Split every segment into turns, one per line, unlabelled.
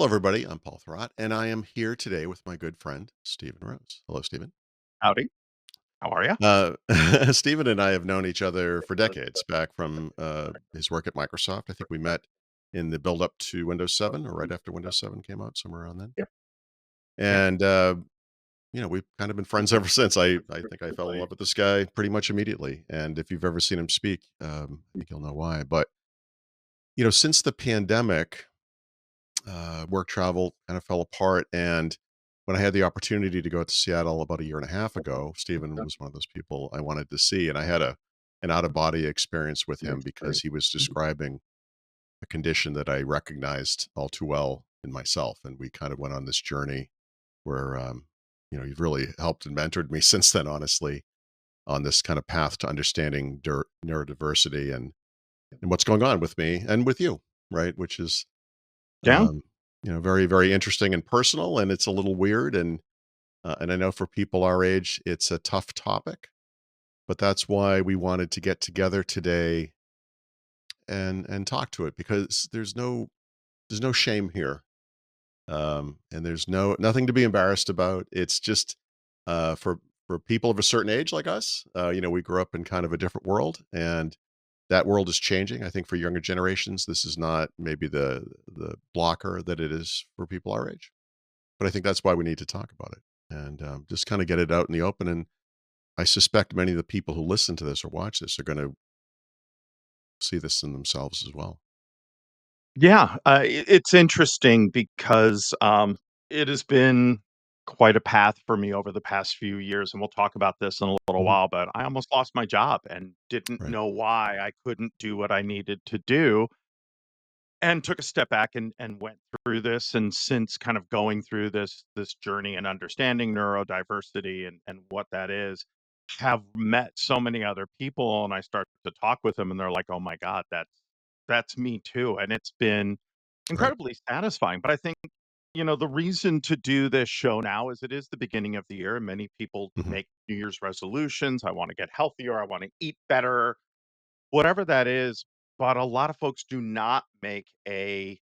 Hello, everybody. I'm Paul Thurrott, and I am here today with my good friend, Stephen Rose. Hello, Stephen.
Howdy. How are you?
Uh, Stephen and I have known each other for decades, back from his work at Microsoft. I think we met in the build up to Windows 7 or right after Windows 7 came out, somewhere around then.
Yep. Yeah.
And, we've kind of been friends ever since. I think I fell in love with this guy pretty much immediately. And if you've ever seen him speak, I think you'll know why. But, since the pandemic, work travel kind of fell apart. And when I had the opportunity to go to Seattle about a year and a half ago, Stephen was one of those people I wanted to see. And I had an out of body experience with him because he was describing a condition that I recognized all too well in myself. And we kind of went on this journey where, you've really helped and mentored me since then, honestly, on this kind of path to understanding neurodiversity and what's going on with me and with you, right? Which is
Yeah.
um, very, very interesting and personal, and it's a little weird, and I know for people our age, it's a tough topic, but that's why we wanted to get together today and talk to it because there's no shame here, and there's nothing to be embarrassed about. It's just for people of a certain age like us, we grew up in kind of a different world, and that world is changing. I think for younger generations, this is not maybe the blocker that it is for people our age. But I think that's why we need to talk about it and just kind of get it out in the open. And I suspect many of the people who listen to this or watch this are going to see this in themselves as well.
Yeah. It's interesting because it has been quite a path for me over the past few years. And we'll talk about this in a little
Mhm.
while, but I almost lost my job and didn't
Right.
know why I couldn't do what I needed to do. And took a step back and went through this. And since kind of going through this journey and understanding neurodiversity and what that is, have met so many other people and I start to talk with them and they're like, "Oh my God, that's me too." And it's been
Right.
incredibly satisfying. But I think, the reason to do this show now is it is the beginning of the year and many people
Hmm.
make New Year's resolutions. I want to get healthier, I want to eat better, whatever that is. But a lot of folks do not make a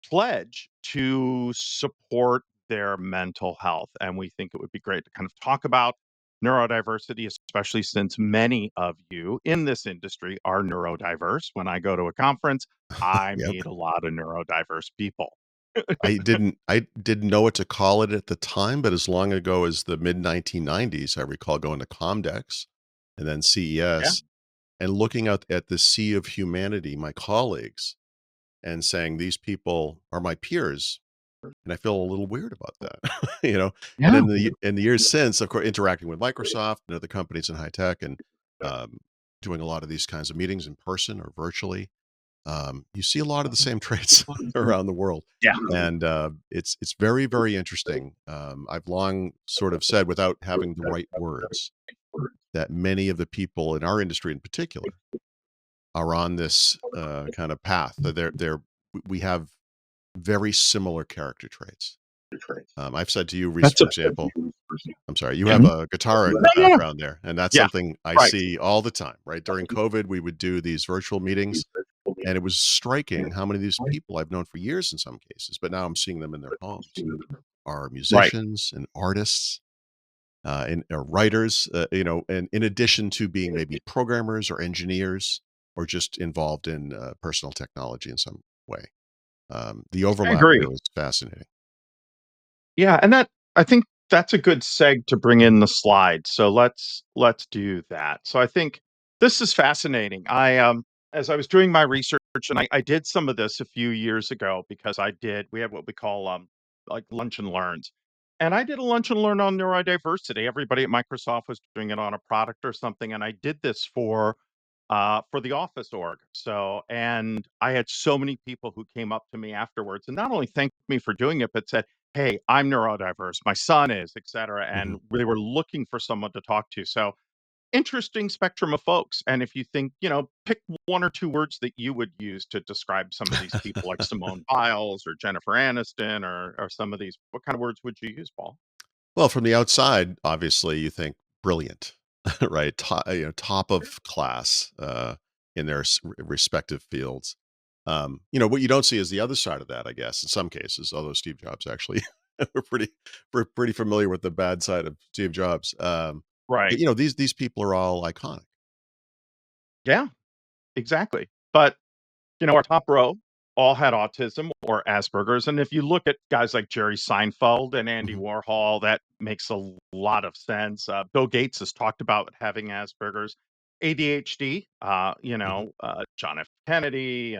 pledge to support their mental health. And we think it would be great to kind of talk about neurodiversity, especially since many of you in this industry are neurodiverse. When I go to a conference, I
Yep.
meet a lot of neurodiverse people.
I didn't know what to call it at the time, but as long ago as the mid 1990s, I recall going to Comdex and then
Yeah.
CES and looking out at the sea of humanity, my colleagues, and saying these people are my peers. And I feel a little weird about that, you know? And
Yeah.
in the years since, of course, interacting with Microsoft and other companies in high tech and, um, doing a lot of these kinds of meetings in person or virtually, you see a lot of the same traits around the world.
Yeah.
And, it's very, very interesting. I've long sort of said, without having the right words, that many of the people in our industry in particular are on this, kind of path. We have very similar character traits. I've said to you, Reese,
That's
for
a
example, I'm sorry, you have
Mhm.
a guitar in
No,
the
no, no.
background there, and that's
Yeah.
something I
Right.
see all the time, right? During COVID, we would do these virtual meetings, and it was striking how many of these people I've known for years in some cases, but now I'm seeing them in their homes, are
Right.
musicians and artists, and writers, and in addition to being maybe programmers or engineers or just involved in personal technology in some way. The
I
overlap
agree.
there is fascinating.
Yeah, and that I think that's a good seg to bring in the slide. So let's do that. So I think this is fascinating. As I was doing my research and I did some of this a few years ago because we have what we call like lunch and learns. And I did a lunch and learn on neurodiversity. Everybody at Microsoft was doing it on a product or something. And I did this for the office org. So and I had so many people who came up to me afterwards and not only thanked me for doing it, but said, "Hey, I'm neurodiverse. My son is, et cetera."
Mhm.
And they were looking for someone to talk to. So interesting spectrum of folks. And if you think, pick one or two words that you would use to describe some of these people, like Simone Biles or Jennifer Aniston, or some of these, what kind of words would you use, Paul?
Well, from the outside, obviously, you think brilliant, right? Top of class in their respective fields. What you don't see is the other side of that, I guess, in some cases, although Steve Jobs actually we're pretty familiar with the bad side of Steve Jobs. But
Right.
these people are all iconic.
Yeah, exactly. But our top row all had autism or Asperger's, and if you look at guys like Jerry Seinfeld and Andy
Mhm,
Warhol, that makes a lot of sense. Bill Gates has talked about having Asperger's, ADHD,
mhm,
John F. Kennedy,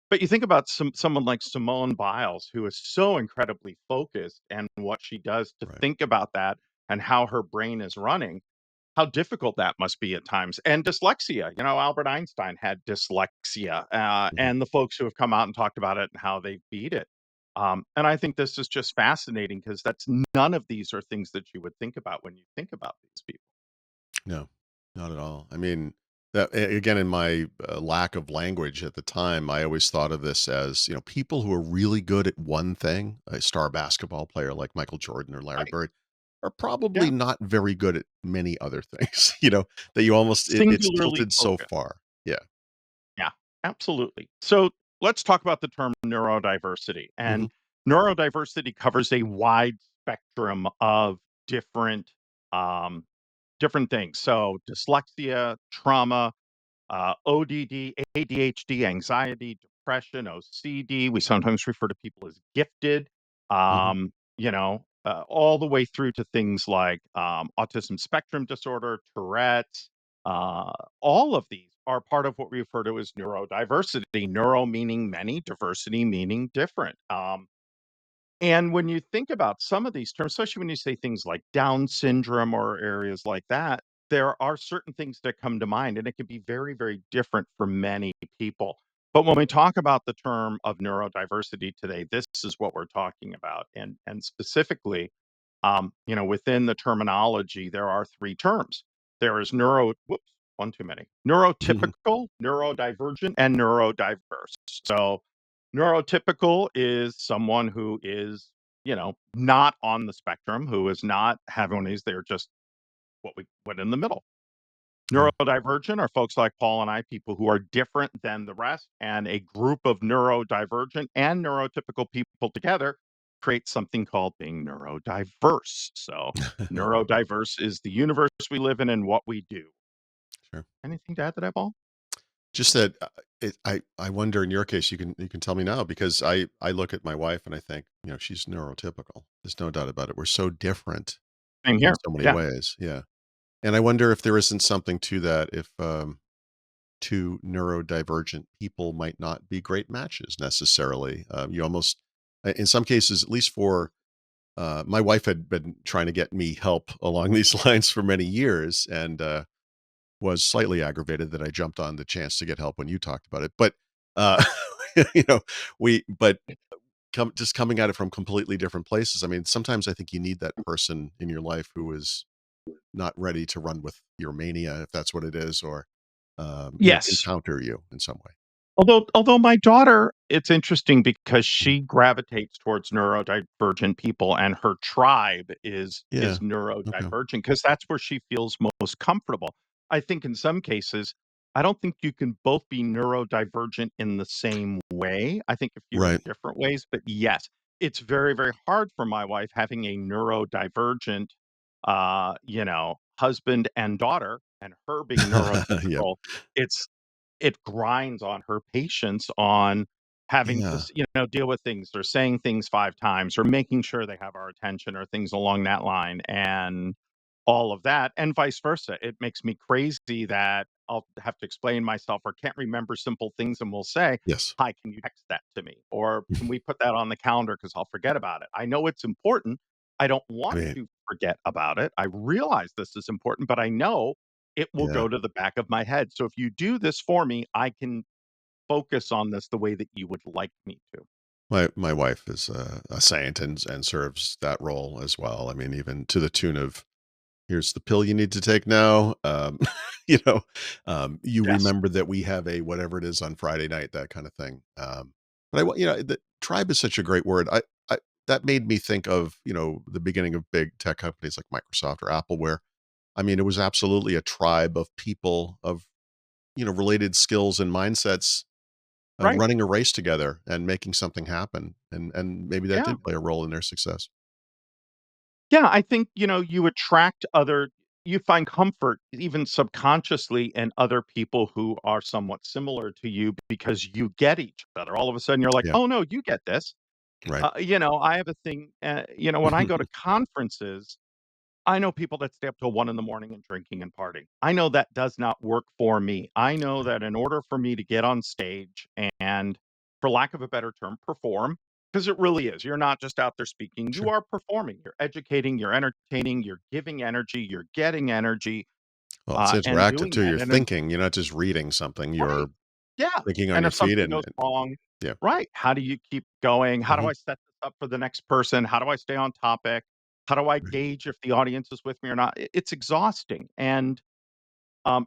but you think about someone like Simone Biles, who is so incredibly focused, and what she does to
right.
think about that and how her brain is running. How difficult that must be at times, and dyslexia, Albert Einstein had dyslexia,
Mhm.
and the folks who have come out and talked about it and how they beat it. And I think this is just fascinating because that's none of these are things that you would think about when you think about these people.
No, not at all. I mean, again, in my lack of language at the time, I always thought of this as, people who are really good at one thing, a star basketball player like Michael Jordan or Larry
Right.
Bird, are probably
Yeah.
not very good at many other things, that you almost, it's
Singularly
tilted so
focused.
far. Yeah.
Yeah, absolutely. So let's talk about the term neurodiversity. And
Hmm.
neurodiversity covers a wide spectrum of different um, different things. So dyslexia, trauma, ODD, ADHD, anxiety, depression, OCD. We sometimes refer to people as gifted,
Hmm.
all the way through to things like autism spectrum disorder, Tourette's. Uh, all of these are part of what we refer to as neurodiversity. Neuro meaning many, diversity meaning different. And when you think about some of these terms, especially when you say things like Down syndrome or areas like that, there are certain things that come to mind, and it can be very, very different for many people. But when we talk about the term of neurodiversity today, this is what we're talking about. And specifically, within the terminology, there are three terms. There is whoops, one too many. Neurotypical, neurodivergent, and neurodiverse. So neurotypical is someone who is, not on the spectrum, who is not having one of these. They're just what we put in the middle.
Yeah.
Neurodivergent are folks like Paul and I, people who are different than the rest, and a group of neurodivergent and neurotypical people together create something called being neurodiverse. So, neurodiverse is the universe we live in and what we do.
Sure.
Anything to add to that, Paul?
Just that I wonder in your case, you can tell me now because I look at my wife and I think, she's neurotypical. There's no doubt about it. We're so different
Same
in
here.
so many
Yeah.
ways. Yeah. And I wonder if there isn't something to that, if two neurodivergent people might not be great matches necessarily. You almost, in some cases, at least for my wife had been trying to get me help along these lines for many years, and was slightly aggravated that I jumped on the chance to get help when you talked about it. But uh, you know, but just coming at it from completely different places. I mean, sometimes I think you need that person in your life who is not ready to run with your mania, if that's what it is, or can
Yes.
counter you in some way.
Although my daughter, it's interesting because
Mhm.
she gravitates towards neurodivergent people, and her tribe is
Yeah. Okay.
neurodivergent because that's where she feels most comfortable. I think in some cases, I don't think you can both be neurodivergent in the same way. I think if you're in
Right.
different ways, but yes, it's very, very hard for my wife having a neurodivergent, husband and daughter, and her being
Yep.
neurotypical. It's it grinds on her patience on having to
Yeah.
deal with things or saying things 5 times or making sure they have our attention or things along that line, and all of that, and vice versa. It makes me crazy that I'll have to explain myself or can't remember simple things, and will say,
Yes.
"Hi, can you text that to me?" Or, "Can we put that on the calendar because 'cause I'll forget about it." I know it's important. I don't
I
want
mean,
to forget about it. I realize this is important, but I know it will
yeah.
go to the back of my head. So if you do this for me, I can focus on this the way that you would like me to.
My wife is a saint and serves that role as well. I mean, even to the tune of here's the pill you need to take now. You know, you
Yes.
remember that we have a whatever it is on Friday night, that kind of thing. But the tribe is such a great word. I that made me think of the beginning of big tech companies like Microsoft or Apple, where I mean it was absolutely a tribe of people of related skills and mindsets
Right.
running a race together and making something happen, and maybe that
Yeah.
did play a role in their success.
Yeah, I think, you attract you find comfort even subconsciously in other people who are somewhat similar to you because you get each other. All of a sudden, you're like,
Yeah,
"Oh, no, you get this."
right.
I have a thing, when I go to conferences, I know people that stay up till 1 in the morning and drinking and partying. I know that does not work for me. I know that in order for me to get on stage and, for lack of a better term, perform, because it really is. You're not just out there speaking, you
Sure.
are performing. You're educating, you're entertaining, you're giving energy, you're getting energy,
Well, it's
and
interactive
doing
too,
that.
you're thinking, you're not just reading something,
Right.
you're
Yeah,
thinking on
and
your
if
feet
something
and
goes wrong,
yeah.
right, how do you keep going? How do
Mhm.
I set this up for the next person? How do I stay on topic? How do I
Right.
gauge if the audience is with me or not? It's exhausting, and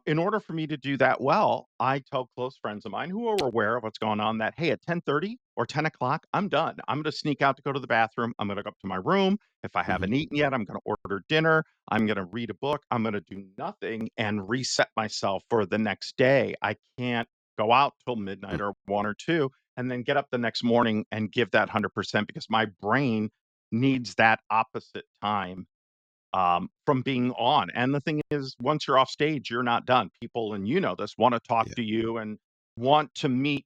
in order for me to do that well, I tell close friends of mine who are aware of what's going on that, hey, at 10:30 or 10 o'clock, I'm done. I'm going to sneak out to go to the bathroom. I'm going to go up to my room. If I
Mhm.
haven't eaten yet, I'm going to order dinner. I'm going to read a book. I'm going to do nothing and reset myself for the next day. I can't go out till
Mm.
midnight or 1 or 2 and then get up the next morning and give that 100% because my brain needs that opposite time from being on. And the thing is, once you're off stage, you're not done. People, and you know this, want to talk
Yeah,
to you and want to meet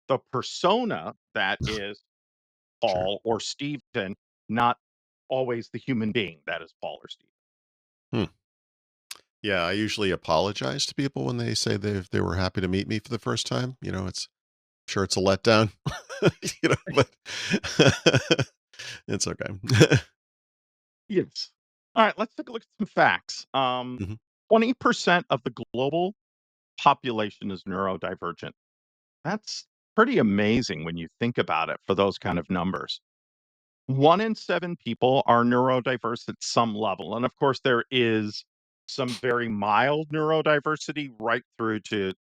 the persona that is
sure.
Paul or Stephen, not always the human being that is Paul or Stephen.
Hmm. Yeah, I usually apologize to people when they say they were happy to meet me for the first time, it's sure it's a letdown, but it's okay.
Yes. All right, let's take a look at some facts.
Mhm.
20% of the global population is neurodivergent. That's pretty amazing when you think about it for those kind of numbers. 1 in 7 people are neurodiverse at some level, and of course, there is some very mild neurodiversity right through to,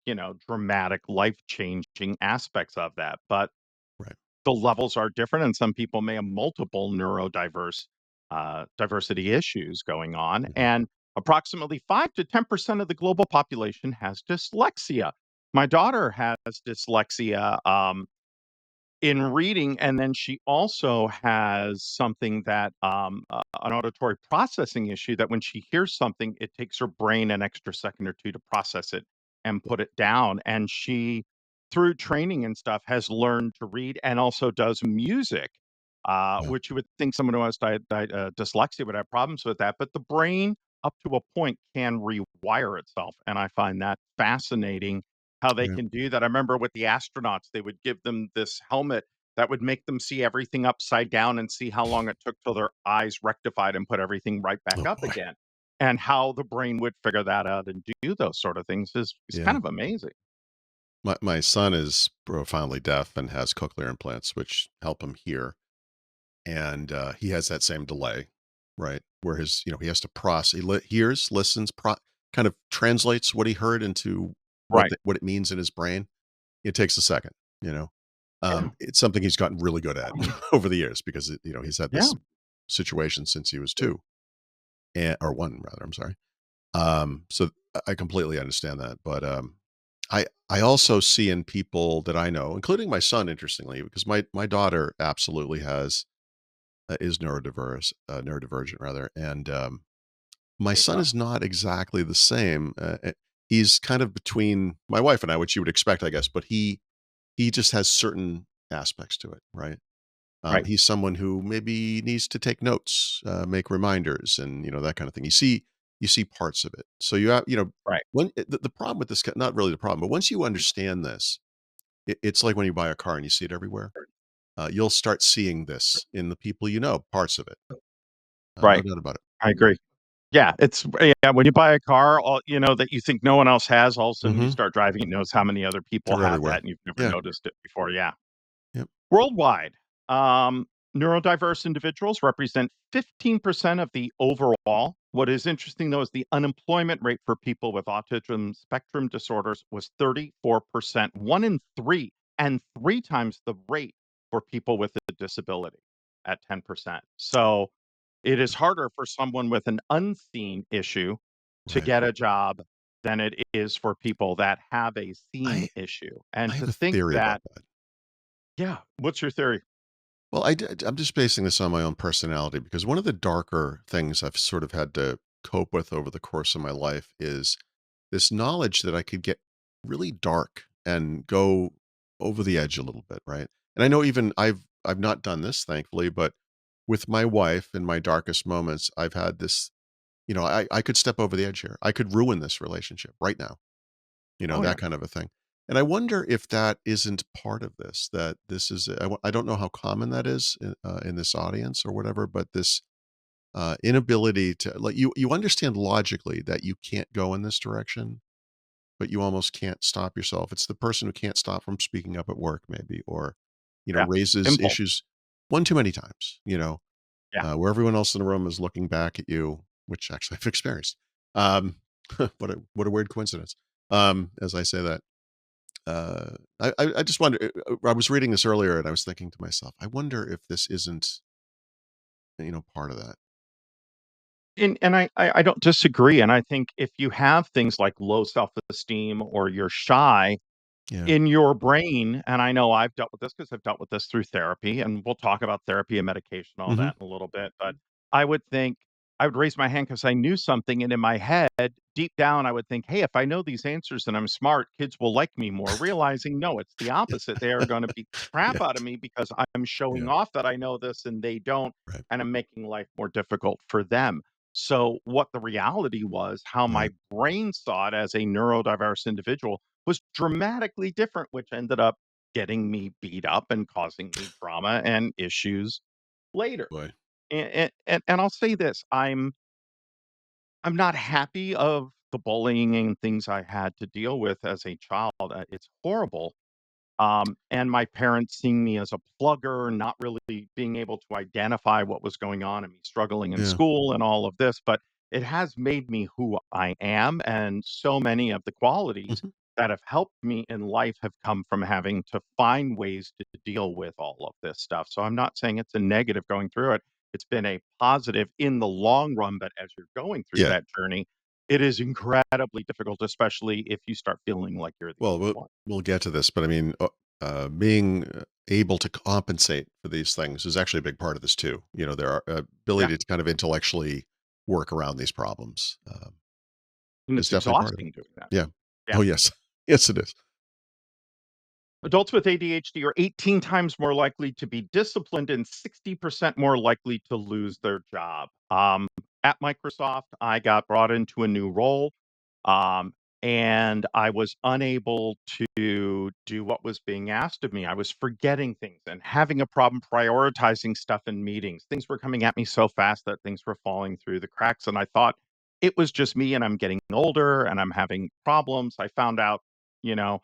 dramatic life-changing aspects of that, but
Right.
the levels are different, and some people may have multiple diversity issues going on,
Mhm.
and approximately 5 to 10% of the global population has dyslexia. My daughter has dyslexia, in reading, and then she also has something that, an auditory processing issue that when she hears something, it takes her brain an extra second or 2 to process it and put it down, and she, through training and stuff, has learned to read and also does music,
Wow.
which you would think someone who has dyslexia would have problems with that, but the brain, up to a point, can rewire itself, and I find that fascinating how they
Right.
can do that. I remember with the astronauts, they would give them this helmet that would make them see everything upside down and see how long it took till their eyes rectified and put everything right back
Oh,
up
boy.
again. And how the brain would figure that out and do those sort of things is kind
Yeah.
of amazing.
My son is profoundly deaf and has cochlear implants, which help him hear, and, he has that same delay, right? Where he has to process. Hears, listens, kind of translates what he heard into
Right.
what it means in his brain. It takes a second, you know?
Yeah.
It's something he's gotten really good at over the years because, he's had
Yeah.
this situation since he was 2, or 1 rather, I'm sorry. So I completely understand that, but, I also see in people that I know, including my son, interestingly, because my daughter absolutely is neurodivergent rather, and, my
There you
son
go.
is not exactly the same, he's kind of between my wife and I, which you would expect, I guess, but he just has certain aspects to it, right?
Right.
He's someone who maybe needs to take notes, make reminders, and that kind of thing. You see parts of it. So you have,
Right.
when the problem with this, not really the problem, but once you understand this, it's like when you buy a car and you see it everywhere. You'll start seeing this in the people parts of it. No
Right.
doubt about it.
I agree. Yeah, yeah, when you buy a car, all that you think no one else has, all of a sudden when you
Hmm.
start driving it, knows how many other people
They're
have
everywhere.
that and you've never
Yeah.
noticed it before. Yeah.
Yep.
Worldwide, neurodiverse individuals represent 15% of the overall. What is interesting, though, is the unemployment rate for people with autism spectrum disorders was 34%, 1 in 3, and 3 times the rate for people with a disability at 10%. So it is harder for someone with an unseen issue to
Right.
get a job than it is for people that have a seen
I
issue.
I
And
have
to
a
think
theory about
that
that.
Yeah. What's your theory?
Well, I'm just basing this on my own personality because one of the darker things I've sort of had to cope with over the course of my life is this knowledge that I could get really dark and go over the edge a little bit, right? And I know even I've not done this thankfully, but with my wife in my darkest moments, I've had this, I could step over the edge here. I could ruin this relationship right now,
Oh,
that
yeah.
kind of a thing. And I wonder if that isn't part of this, that this is, I don't know how common that is in this audience or whatever, but this inability to, like, you understand logically that you can't go in this direction, but you almost can't stop yourself. It's the person who can't stop from speaking up at work, maybe, or,
Yeah.
raises
Impulse.
issues one too many times,
Yeah.
where everyone else in the room is looking back at you, which actually I've experienced. Um, what a weird coincidence. As I say that, I just wonder. I was reading this earlier, and I was thinking to myself, I wonder if this isn't, part of that.
And I don't disagree, and I think if you have things like low self-esteem or you're shy,
Yeah.
in your brain, and I know I've dealt with this because 'cause I've dealt with this through therapy, and we'll talk about therapy and medication, all
Hmm.
that in a little bit, but I would think I would raise my hand because I knew something, and in my head, deep down, I would think, "Hey, if I know these answers and I'm smart, kids will like me more," realizing, no, it's the opposite. They are gonna beat the
Yeah.
crap out of me because I'm showing
Yeah.
off that I know this and they don't,
Right.
and I'm making life more difficult for them. So, what the reality was, how my
Right.
brain saw it as a neurodiverse individual was dramatically different, which ended up getting me beat up and causing me trauma and issues later.
Boy.
And I'll say this, I'm not happy of the bullying and things I had to deal with as a child. It's horrible. And my parents seeing me as a plugger, not really being able to identify what was going on and me struggling in
Yeah.
school and all of this, but it has made me who I am. And so many of the qualities
Mhm.
that have helped me in life have come from having to find ways to deal with all of this stuff. So I'm not saying it's a negative going through it. It's been a positive in the long run, but as you're going through
Yeah.
that journey, it is incredibly difficult, especially if you start feeling like you're the
Well,
only
we'll
one.
we'll get to this, but I mean, being able to compensate for these things is actually a big part of this too. There are
Yeah.
ability to kind of intellectually work around these problems
And
is
it's
definitely part of it.
exhausting doing that.
Yeah.
Yeah.
Oh yes, yes, it is.
Adults with ADHD are 18 times more likely to be disciplined and 60% more likely to lose their job. At Microsoft, I got brought into a new role, um, and I was unable to do what was being asked of me. I was forgetting things and having a problem prioritizing stuff in meetings. Things were coming at me so fast that things were falling through the cracks, and I thought it was just me and I'm getting older and I'm having problems. I found out, you know,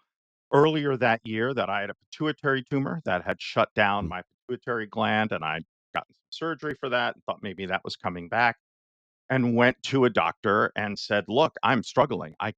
earlier that year that I had a pituitary tumor that had shut down
Mm.
my pituitary gland, and I'd gotten some surgery for that and thought maybe that was coming back, and went to a doctor and said, "Look, I'm struggling. I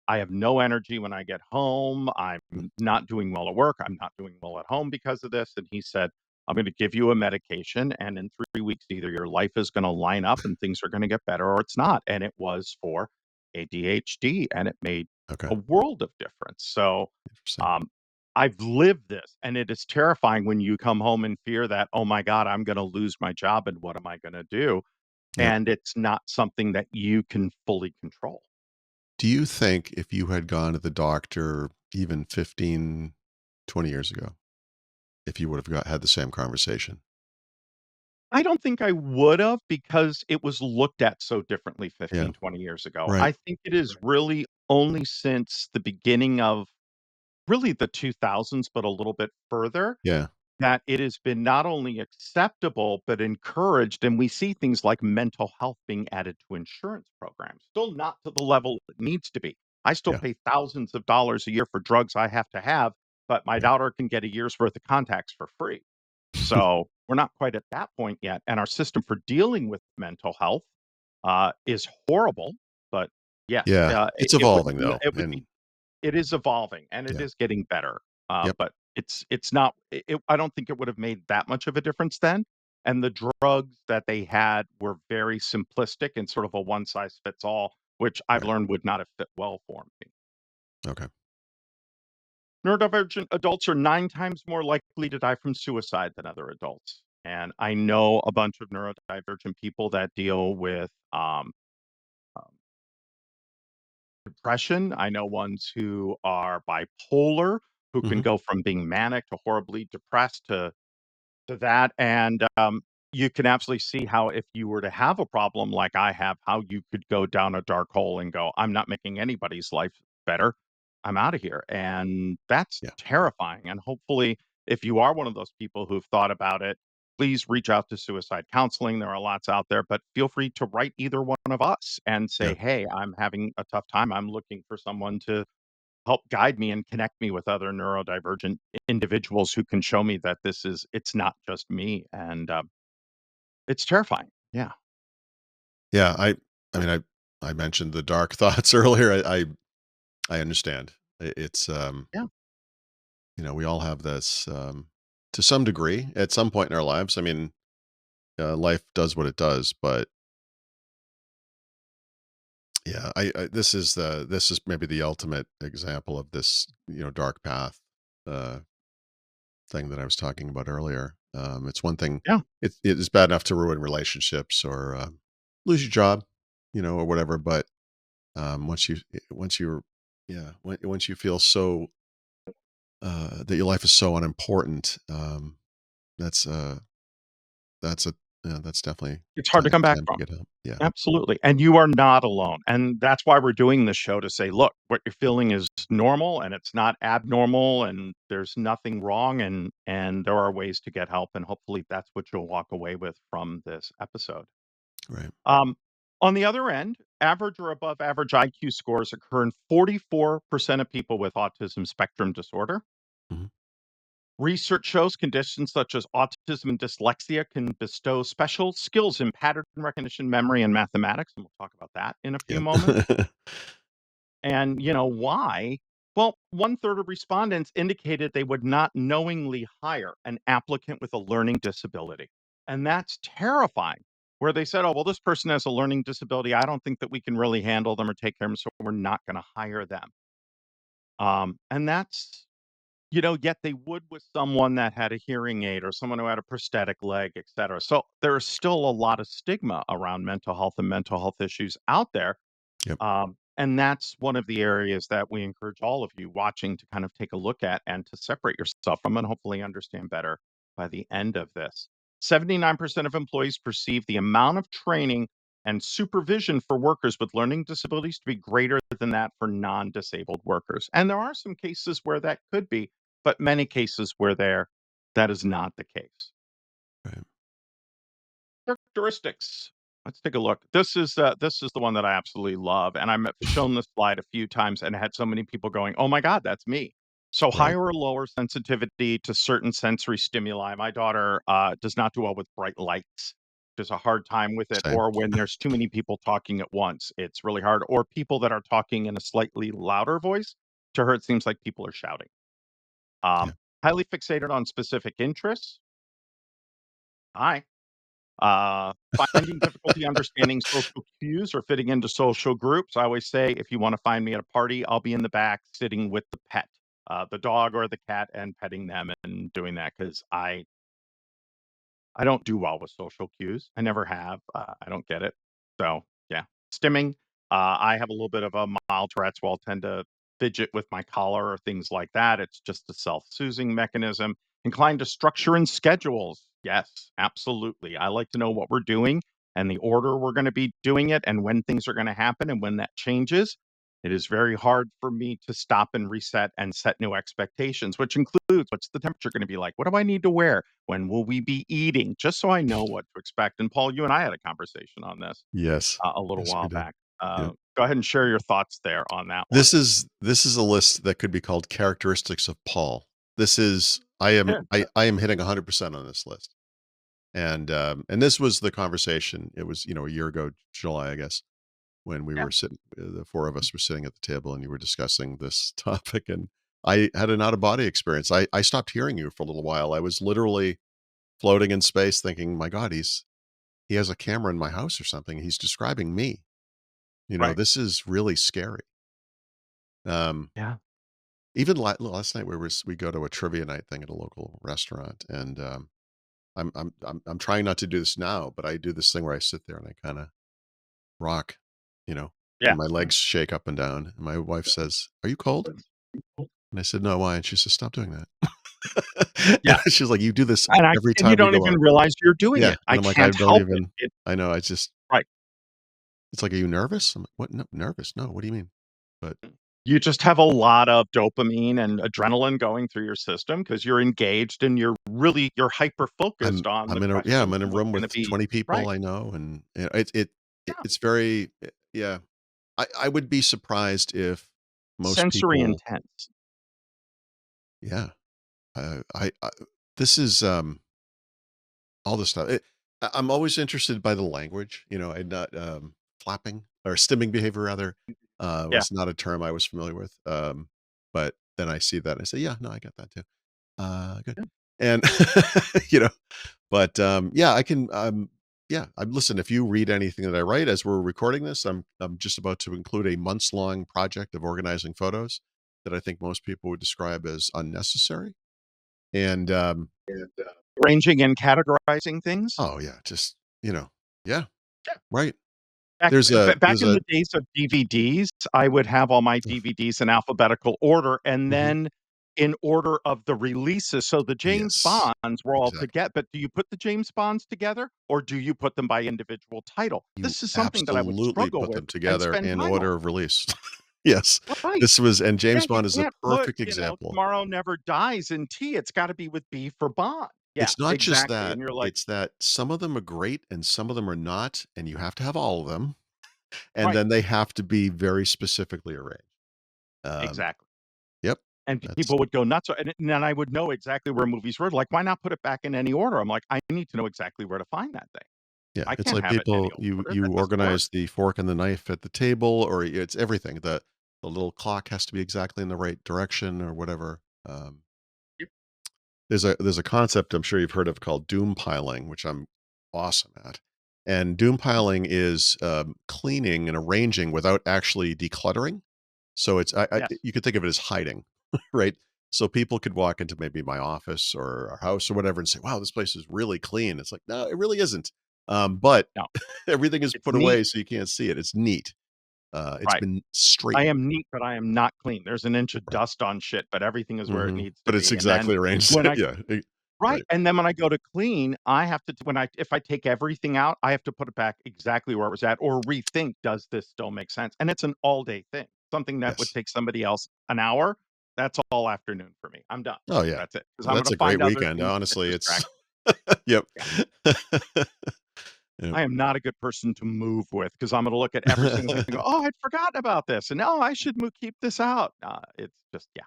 have no energy when I get home. I'm
Mm.
not doing well at work. I'm not doing well at home because of this." And he said, "I'm going to give you a medication. And in 3 weeks, either your life is going to line up and things are going to get better or it's not." And it was for ADHD. And it made
Okay.
a world of difference. So,
Interesting.
um, I've lived this, and it is terrifying when you come home and fear that, oh my God, I'm going to lose my job. And what am I going to do?
Yeah.
And it's not something that you can fully control.
Do you think if you had gone to the doctor even 15, 20 years ago, if you would have had the same conversation?
I don't think I would've because it was looked at so differently
Yeah.
15, 20 years ago.
Right.
I think it is really only since the beginning of really the 2000s, but a little bit further,
Yeah.
that it has been not only acceptable, but encouraged, and we see things like mental health being added to insurance programs. Still not to the level it needs to be. I still
Yeah.
pay thousands of dollars a year for drugs I have to have, but my
Yeah.
daughter can get a year's worth of contacts for free. So, we're not quite at that point yet, and our system for dealing with mental health, is horrible, but yes,
Yeah. It's
it would
evolving though.
it would
And
be it is evolving, and it
yeah.
is getting better,
Yep.
but it's not I don't think it would have made that much of a difference then, and the drugs that they had were very simplistic and sort of a one size fits all, which I've
Right.
learned would not have fit well for me.
Okay.
Neurodivergent adults are 9 times more likely to die from suicide than other adults, and I know a bunch of neurodivergent people that deal with, um, depression. I know ones who are bipolar, who can
Mhm.
go from being manic to horribly depressed to that, and, you can absolutely see how if you were to have a problem like I have, how you could go down a dark hole and go, "I'm not making anybody's life better. I'm out of here," and that's
Yeah.
terrifying, and hopefully, if you are one of those people who've thought about it, please reach out to suicide counseling. There are lots out there, but feel free to write either one of us and
Yeah.
say, "Hey, I'm having a tough time. I'm looking for someone to help guide me and connect me with other neurodivergent individuals who can show me that it's not just me," and, it's terrifying. Yeah.
Yeah, I mean, I mentioned the dark thoughts earlier. I understand. It's,
Yeah.
we all have this, to some degree at some point in our lives. I mean, life does what it does, but yeah, this is maybe the ultimate example of this, dark path, uh, thing that I was talking about earlier. It's one thing.
Yeah.
It is bad enough to ruin relationships or lose your job, or whatever. But once you're, yeah, once you feel so that your life is so unimportant, that's that's a that's definitely
It's hard to come back
time to
from.
get help. Yeah,
Absolutely, and you are not alone, and that's why we're doing this show to say, "Look, what you're feeling is normal, and it's not abnormal, and there's nothing wrong, and there are ways to get help," and hopefully that's what you'll walk away with from this episode.
right.
Um, on the other end, average or above average IQ scores occur in 44% of people with autism spectrum disorder.
Mhm.
Research shows conditions such as autism and dyslexia can bestow special skills in pattern recognition, memory, and mathematics. And we'll talk about that in a few
Yep.
moments. And why? Well, one third of respondents indicated they would not knowingly hire an applicant with a learning disability. And that's terrifying. Where they said, oh, well, this person has a learning disability. I don't think that we can really handle them or take care of them. So we're not going to hire them. And that's yet they would with someone that had a hearing aid or someone who had a prosthetic leg, et cetera. So there is still a lot of stigma around mental health and mental health issues out there.
Yep.
And that's one of the areas that we encourage all of you watching to kind of take a look at and to separate yourself from and hopefully understand better by the end of this. 79% of employees perceive the amount of training and supervision for workers with learning disabilities to be greater than that for non disabled workers. And there are some cases where that could be, but many cases where that is not the case.
Right.
Characteristics. Let's take a look. This is the one that I absolutely love, and I've shown this slide a few times and had so many people going, "Oh my god, that's me." So
Right.
higher or lower sensitivity to certain sensory stimuli. My daughter does not do well with bright lights. There's a hard time with it,
Same.
or when there's too many people talking at once, it's really hard. Or people that are talking in a slightly louder voice. To her, it seems like people are shouting.
Yeah.
Um, highly fixated on specific interests. Hi. Uh, finding difficulty understanding social cues or fitting into social groups. I always say, if you want to find me at a party, I'll be in the back sitting with the pet, the dog or the cat, and petting them and doing that because I don't do well with social cues. I never have. I don't get it. So, yeah. Stimming. I have a little bit of a mild Tourette's, so I'll tend to fidget with my collar or things like that. It's just a self-soothing mechanism. Inclined to structure and schedules. Yes, absolutely. I like to know what we're doing and the order we're going to be doing it and when things are going to happen and when that changes. It is very hard for me to stop and reset and set new expectations, which includes what's the temperature going to be like? What do I need to wear? When will we be eating? Just so I know what to expect. And Paul, you and I had a conversation on this
Yes.
a little
Yes, we
while
did.
back.
Yep.
Go ahead and share your thoughts there on that one.
This is a list that could be called characteristics of Paul. This is I am hitting 100% on this list. And this was the conversation. It was, a year ago, July, I guess, when we
Yeah,
were sitting, the four of us were sitting at the table and you were discussing this topic. And I had an out of body experience. I stopped hearing you for a little while. I was literally floating in space thinking, my God, he has a camera in my house or something. He's describing me.
right.
This is really scary. Um,
Yeah.
Even last night we go to a trivia night thing at a local restaurant, and, I'm trying not to do this now, but I do this thing where I sit there and I kinda rock, you know,
Yeah.
and my legs shake up and down, and my wife says, "Are you cold?" And I said, "No, why?" And she says, "Stop doing that."
Yeah,
And she's like, "You do this every
and you
time we
don't
go
even
out."
realize you're doing
Yeah,
it. I
and I'm like, "I
can't
don't
help it.
even
It
I know, I just"
Right.
it's like, "Are you nervous?" I'm like, "What? No, nervous? No, what do you mean?" But
You just have a lot of dopamine and adrenaline going through your system because 'cause you're engaged and you're hyper focused on the
I'm
questions
in a
and what's
room
gonna
with
be
20 people
right.
I know, and,
Yeah.
it's very yeah. I would be surprised if most
Sensory
people
intense.
yeah, I this is, all this stuff. I'm always interested by the language, and not, flapping or stimming behavior rather,
Yeah.
was not a term I was familiar with, but then I see that and I say, "Yeah, no, I get that too." Good.
Yeah.
And, you know, but, yeah, I can, yeah, listen, if you read anything that I write as we're recording this, I'm just about to include a months-long project of organizing photos that I think most people would describe as unnecessary, and,
Arranging and categorizing things.
oh, yeah, just, yeah,
Yeah.
right.
Back
There's
in
a
the days of DVDs, I would have all my
ugh,
DVDs in alphabetical order and
mhm,
then in order of the releases, so the James
yes,
Bonds were all
exactly.
together. But do you put the James Bonds together or do you put them by individual title?
You
This is something that I would
absolutely
struggle
put
with
them
and
together
spend
in
time on.
order of release. Yes,
Right.
and
Yeah,
James
you
Bond is a
can't put,
perfect example.
Tomorrow Never Dies in T, it's gotta be with B for Bond. Yeah,
It's not just
exactly, and
that,
you're like,
it's that some of them are great and some of them are not, and you have to have all of them, and
right,
then they have to be very specifically arranged. Um,
exactly,
yep,
and
that's
people would go nuts, and then I would know exactly where movies were, like, "Why not put it back in any order?" I'm like, "I need to know exactly where to find that thing.
yeah,
I
it's
can't
like
have it in any
people
old order,
you
that doesn't work."
organize the fork and the knife at the table, or it's everything. The little clock has to be exactly in the right direction or whatever.
Yep,
There's a concept I'm sure you've heard of called doom piling, which I'm awesome at. And doom piling is, cleaning and arranging without actually decluttering. So it's
yes,
you could think of it as hiding, right? So people could walk into maybe my office or our house or whatever and say, "Wow, this place is really clean." It's like, "No, it really isn't." But
no,
everything is
it's
put
neat,
away so you can't see it. It's neat. It's
right.
been
I
straightened,
am neat, but I am not clean. There's an inch of
right?
dust on shit, but everything is where it
Mhm.
needs to
But it's
be, and then
exactly arranged.
when I
Yeah,
right,
right.
and then when I go to clean, I have to when I if I take everything out, I have to put it back exactly where it was at or rethink, "Does this still make sense?" And it's an all-day thing. Something that would
Yes.
take somebody else an hour, that's all afternoon for me. I'm done.
Oh, yeah.
That's it, because 'cause I'm
That's
gonna
a great
find other
weekend,
things that
honestly, it's
distract.
yep.
Yeah.
Yep.
I am not a good person to move with because 'cause I'm gonna look at every single thing and go, "Oh, I'd forgotten about this, and, oh, I should keep this out." It's just yeah.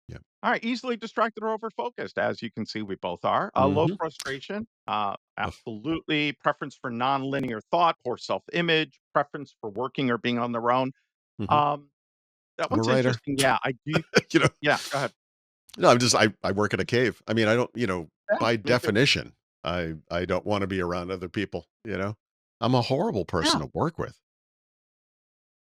Yep.
Alright, easily distracted or overfocused, as you can see we both are. Low
Mhm.
frustration,
Ugh.
absolutely. Preference for nonlinear thought, poor self-image, preference for working or being on their own.
Mhm.
Um, that
I'm a
one's
writer.
interesting. Yeah, I do
You know?
yeah, go ahead.
No, I work at a cave. I mean, I don't
Yeah,
by
me too.
definition, I don't wanna be around other people, you know? I'm a horrible
Yeah.
person to work with,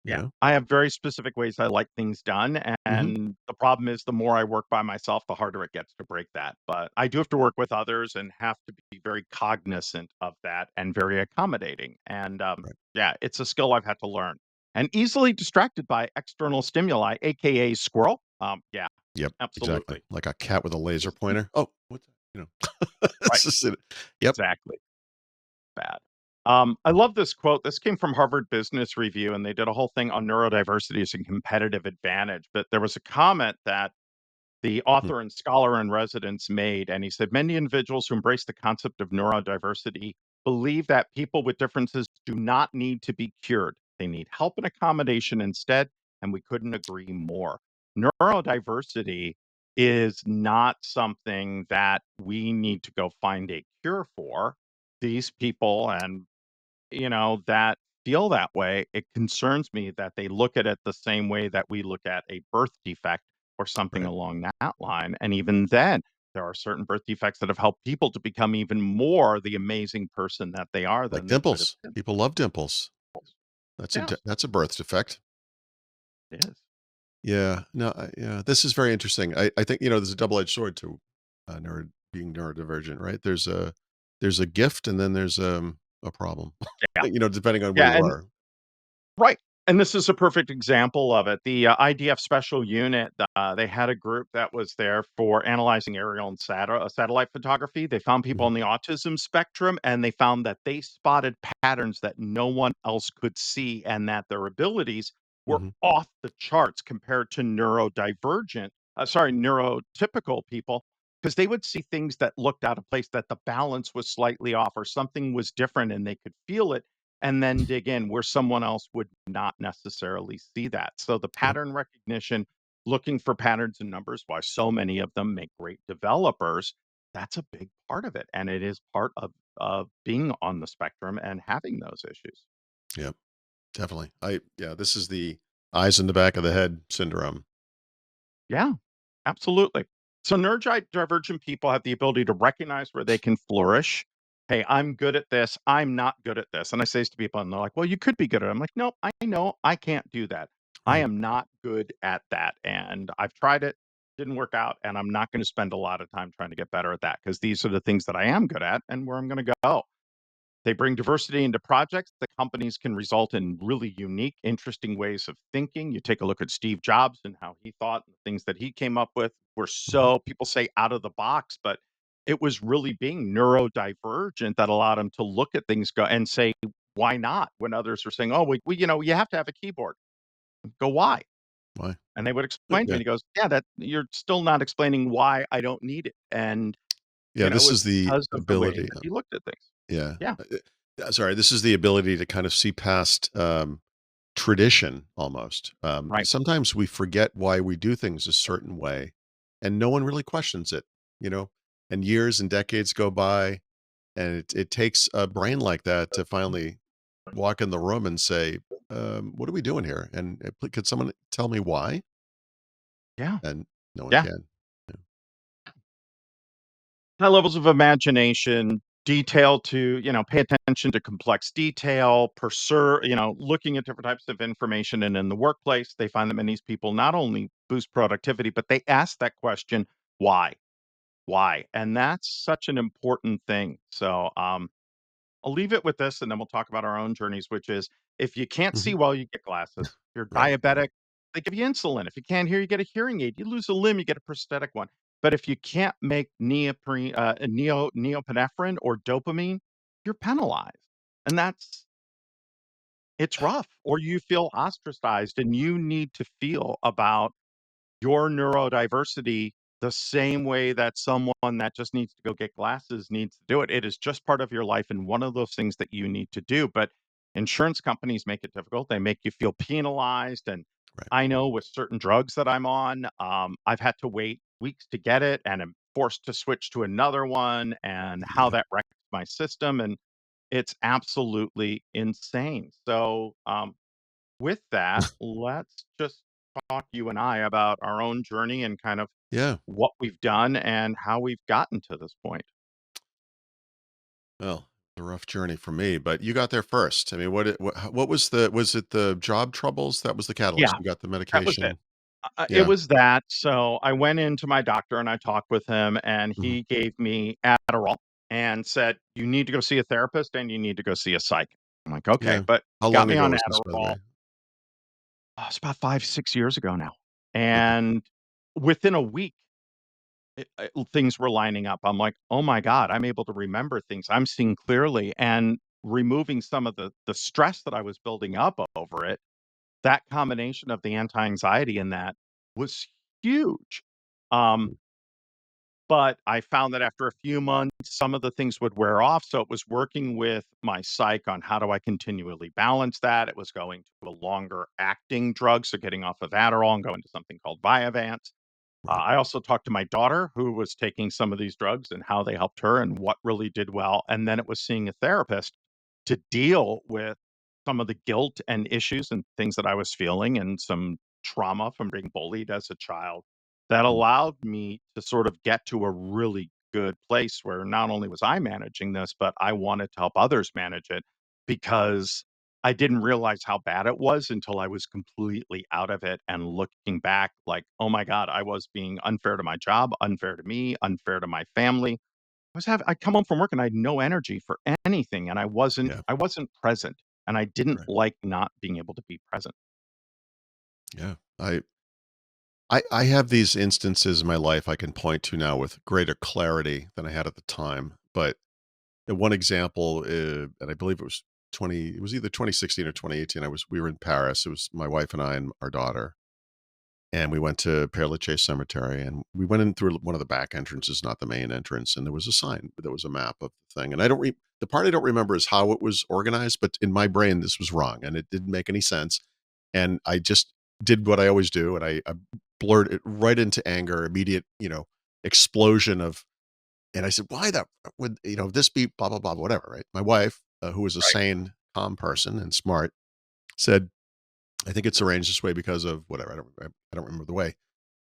you
Yeah,
know?
I have very specific ways I like things done,
Mhm.
and the problem is the more I work by myself, the harder it gets to break that, but I do have to work with others and have to be very cognizant of that and very accommodating, and,
Right.
yeah, it's a skill I've had to learn. And easily distracted by external stimuli, AKA squirrel, yeah,
Yep, exactly.
absolutely.
Like a cat with a laser
Just
pointer. "Oh, what's that?"
right,
It's just it. Yep.
exactly. Bad. I love this quote. This came from Harvard Business Review, and they did a whole thing on neurodiversity as a competitive advantage. But there was a comment that the
Hmm.
author and scholar in residence made, and he said many individuals who embrace the concept of neurodiversity believe that people with differences do not need to be cured. They need help and accommodation instead, and we couldn't agree more. Neurodiversity is not something that we need to go find a cure for. These people and that feel that way, it concerns me that they look at it the same way that we look at a birth defect or something
Right.
along that line. And even then, there are certain birth defects that have helped people to become even more the amazing person that they are
Like
than they could have
dimples.
been.
People love dimples.
Yes,
That's a birth defect.
it is.
Yeah. No, yeah, this is very interesting. I think, there's a double-edged sword to, being neurodivergent, right? There's a gift and then there's, a problem,
Yeah.
depending on where
Yeah,
you
and
are.
right, and this is a perfect example of it. The, IDF Special Unit, they had a group that was there for analyzing aerial and satellite photography. They found people
Mhm,
on the autism spectrum, and they found that they spotted patterns that no one else could see, and that their abilities were
mhm.
off the charts compared to neurotypical people, because they would see things that looked out of place, that the balance was slightly off or something was different, and they could feel it and then dig in where someone else would not necessarily see that. So the
Yep,
pattern recognition, looking for patterns and numbers, why so many of them make great developers, that's a big part of it. And it is part of being on the spectrum and having those issues.
yep, definitely. Yeah, this is the eyes in the back of the head syndrome.
Yeah, absolutely. So neurodivergent people have the ability to recognize where they can flourish. Hey, I'm good at this. I'm not good at this. And I say this to people, and they're like, well, you could be good at it. I'm like, no, I know I can't do that. I
Right.
am not good at that. And I've tried it, didn't work out. And I'm not going to spend a lot of time trying to get better at that because these are the things that I am good at and where I'm going to go. They bring diversity into projects that companies can result in really unique, interesting ways of thinking. You take a look at Steve Jobs and how he thought, and the things that he came up with were
Mhm.
so, people say, out of the box, but it was really being neurodivergent that allowed him to look at things go and say, why not? When others were saying, oh, you have to have a keyboard. Go, why?
Why?
And they would explain to me,
Yeah.
and he goes, yeah, that you're still not explaining why I don't need it. And,
Yeah,
it
this
was
is the
because of the way
ability.
that he looked at things.
Yeah.
Yeah.
Sorry, this is the ability to kind of see past, tradition almost.
Right.
Sometimes we forget why we do things a certain way, and no one really questions it, you know? And years and decades go by, and it takes a brain like that to finally walk in the room and say, "What are we doing here? And, could someone tell me why?"
Yeah.
And no one
Yeah.
can. Yeah.
High levels of imagination, detail to, pay attention to complex detail, looking at different types of information. And in the workplace, they find that many people not only boost productivity, but they ask that question, why? Why? And that's such an important thing. So, I'll leave it with this and then we'll talk about our own journeys, which is if you can't see
Mhm.
well, you get glasses. If you're
Right.
diabetic, they give you insulin. If you can't hear, you get a hearing aid. You lose a limb, you get a prosthetic one. But if you can't make neopinephrine or dopamine, you're penalized. And it's rough. Or you feel ostracized and you need to feel about your neurodiversity the same way that someone that just needs to go get glasses needs to do it. It is just part of your life and one of those things that you need to do. But insurance companies make it difficult. They make you feel penalized. And
Right.
I know with certain drugs that I'm on, I've had to wait weeks to get it and I'm forced to switch to another one and how
Yeah.
that wrecks my system. And it's absolutely insane. So, with that, let's just talk, you and I, about our own journey and kind of
Yeah.
what we've done and how we've gotten to this point.
Well, a rough journey for me, but you got there first. I mean, what was it the job troubles that was the catalyst?
Yeah,
You got the
that was it.
medication?
It
Yeah.
was that. So I went into my doctor and I talked with him, and
Mhm.
he gave me Adderall and said, "You need to go see a therapist and you need to go see a psych." I'm like, "Okay,"
Yeah.
but
How
he got
long
me
ago
on
was this, by the
Adderall.
way?
It's about 5, 6 years ago now,
Okay.
and within a week, things were lining up. I'm like, "Oh my god, I'm able to remember things. I'm seeing clearly," and removing some of the stress that I was building up over it, that combination of the anti-anxiety and that was huge. Um,
Mm.
but I found that after a few months, some of the things would wear off, so it was working with my psych on how do I continually balance that. It was going to a longer acting drug, so getting off of Adderall and going to something called Vyvanse.
Right.
I also talked to my daughter who was taking some of these drugs and how they helped her and what really did well. And then it was seeing a therapist to deal with some of the guilt and issues and things that I was feeling and some trauma from being bullied as a child that
Mm.
allowed me to sort of get to a really good place where not only was I managing this, but I wanted to help others manage it because I didn't realize how bad it was until I was completely out of it and looking back like, "Oh my god, I was being unfair to my job, unfair to me, unfair to my family." I'd come home from work and I had no energy for anything, and
Yeah.
I wasn't present, and I didn't
Right.
like not being able to be present.
Yeah. I have these instances in my life I can point to now with greater clarity than I had at the time. But one example, and I believe it was either 2016 or 2018. We were in Paris. It was my wife and I and our daughter, and we went to Père Lachaise Cemetery, and we went in through one of the back entrances, not the main entrance. And there was a sign, there was a map of the thing. And the part I don't remember is how it was organized, but in my brain, this was wrong, and it didn't make any sense. And I just did what I always do, and I blurred it right into anger, immediate, explosion of, and I said, "Why that would this be blah blah blah whatever?" Right? My wife, who was a
Right.
sane, calm person and smart, said, "I think it's arranged this way because of whatever." I don't remember the way,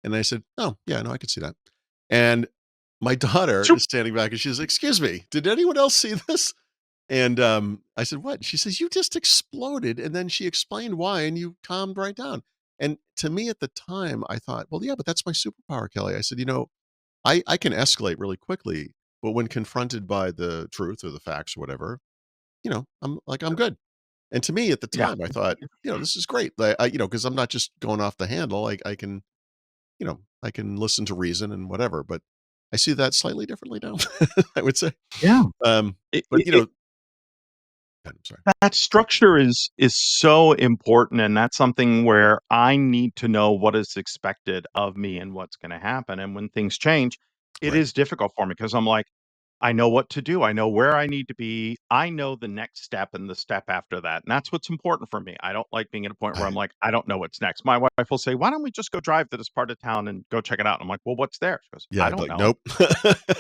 and I said, "Oh yeah, no, I can see that." And my daughter
Sure.
is standing back, and she says, "Excuse me, did anyone else see this?" And, I said, "What?" She says, "You just exploded," and then she explained why, and you calmed right down. And to me at the time, I thought, "Well, yeah, but that's my superpower, Kelly." I said, I can escalate really quickly, but when confronted by the truth or the facts or whatever, I'm good." And to me at the
Yeah.
time, I thought, "This is great." Because I'm not just going off the handle. I can, I can listen to reason and whatever, but I see that slightly differently now, I would say.
Yeah.
Um,
It
but,
it
I'm sorry.
That structure is so important, and that's something where I need to know what is expected of me and what's gonna happen, and when things change, it
Right.
is difficult for me because 'cause I'm like, I know what to do. I know where I need to be. I know the next step and the step after that. And that's what's important for me. I don't like being at a point where I'm
I
like, I don't know what's next. My wife will say, "Why don't we just go drive to this part of town and go check it out?" And I'm like, "Well, what's there?" She goes,
Yeah,
"I
I'd be
don't
like,
know."
"Nope."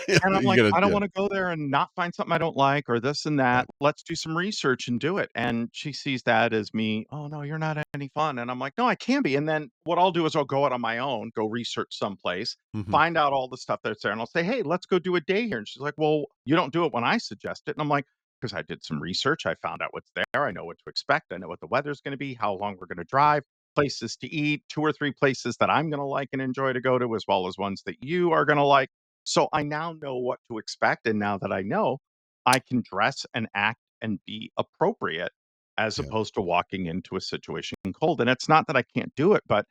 Yeah,
And I'm
you
like,
gotta
"I don't
yeah,
wanna go there and not find something I don't like or this and that.
right.
Let's do some research and do it." And she sees that as me, "Oh, no, you're not any fun." And I'm like, "No, I can be." And then what I'll do is I'll go out on my own, go research someplace,
Mhm.
find out all the stuff that's there, and I'll say, "Hey, let's go do a day here." And she's like, "Well, you don't do it when I suggest it." And I'm like, "'Cause I did some research, I found out what's there, I know what to expect, I know what the weather's gonna be, how long we're gonna drive, places to eat, 2 or 3 places that I'm gonna like and enjoy to go to, as well as ones that you are gonna like." So I now know what to expect, and now that I know, I can dress and act and be appropriate as
Yeah,
opposed to walking into a situation cold. And it's not that I can't do it, but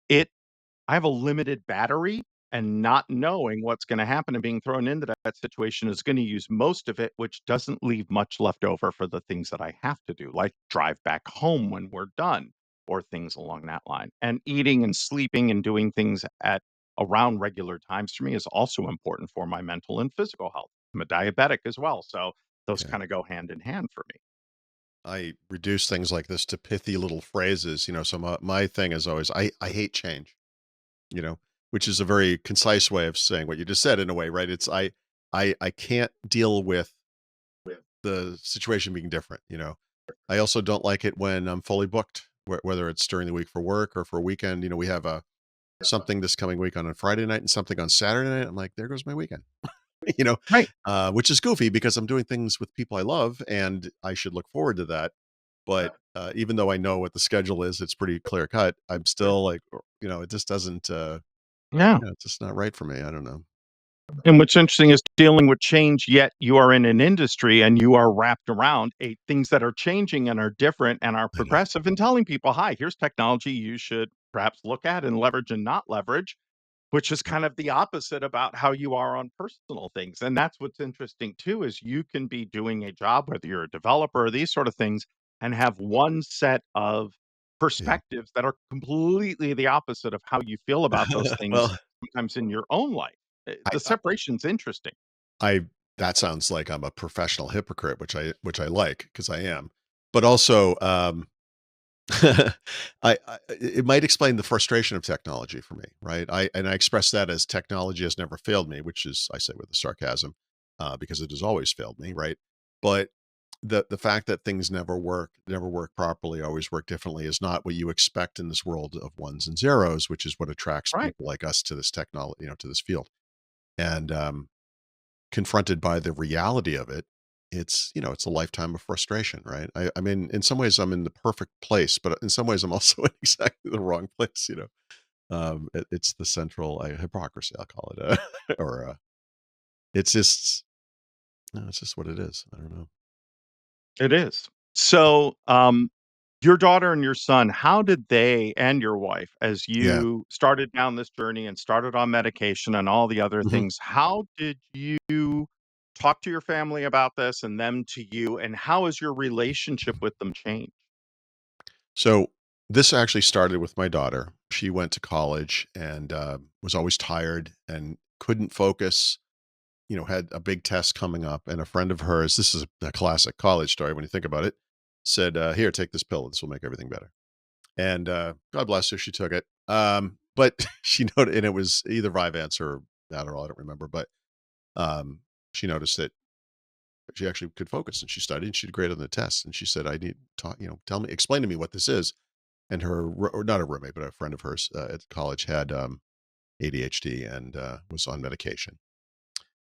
it I have a limited battery, and not knowing what's gonna happen and being thrown into that situation is gonna use most of it, which doesn't leave much left over for the things that I have to do, like drive back home when we're done or things along that line. And eating and sleeping and doing things at around regular times for me is also important for my mental and physical health. I'm a diabetic as well, so those
yeah.
kinda go hand in hand for me.
I reduce things like this to pithy little phrases, so my thing is always, I hate change, you know, which is a very concise way of saying what you just said in a way, right? It's I can't deal with the situation being different. I also don't like it when I'm fully booked, whether it's during the week for work or for a weekend. We have a something this coming week on a Friday night and something on Saturday night. I'm like, there goes my weekend. you know,
Right.
which is goofy because I'm doing things with people I love and I should look forward to that. But even though I know what the schedule is, it's pretty clear cut. I'm still like, it just doesn't,
Yeah.
it's just not right for me. I don't know.
And what's interesting is dealing with change, yet you are in an industry and you are wrapped around things that are changing and are different and are
I know.
progressive and telling people, hi, here's technology you should perhaps look at and leverage and not leverage, which is kind of the opposite about how you are on personal things. And that's what's interesting too, is you can be doing a job, whether you're a developer or these sort of things, and have one set of
Yeah.
perspectives that are completely the opposite of how you feel about those things
Well,
sometimes in your own life.
I,
The separation's interesting.
I that sounds like I'm a professional hypocrite, which I like because I am. But also, it might explain the frustration of technology for me, right? I express that as technology has never failed me, which is I say with a sarcasm, because it has always failed me, right? But the fact that things never work properly, always work differently, is not what you expect in this world of ones and zeros, which is what attracts
Right.
people like us to this technology, to this field. And confronted by the reality of it. it's, it's a lifetime of frustration, right? I mean, in some ways I'm in the perfect place, but in some ways I'm also in exactly the wrong place, it's the central hypocrisy, I'll call it, or it's just, no, it's just what it is. I don't know.
It is. So, your daughter and your son, how did they and your wife, as
Yeah.
you started down this journey and started on medication and all the other
Mhm.
things, how did you talk to your family about this and them to you, and how has your relationship with them changed?
So this actually started with my daughter. She went to college and was always tired and couldn't focus. Had a big test coming up, and a friend of hers. This is a classic college story when you think about it. Said, "Here, take this pill. This will make everything better." And God bless her, she took it. But she noted, and it was either Vyvanse or Adderall. I don't remember, but um, she noticed that she actually could focus, and she studied, and she did great on the test. And she said, "I need to talk. Tell me, explain to me what this is." And or not a roommate, but a friend of hers at college had ADHD and was on medication.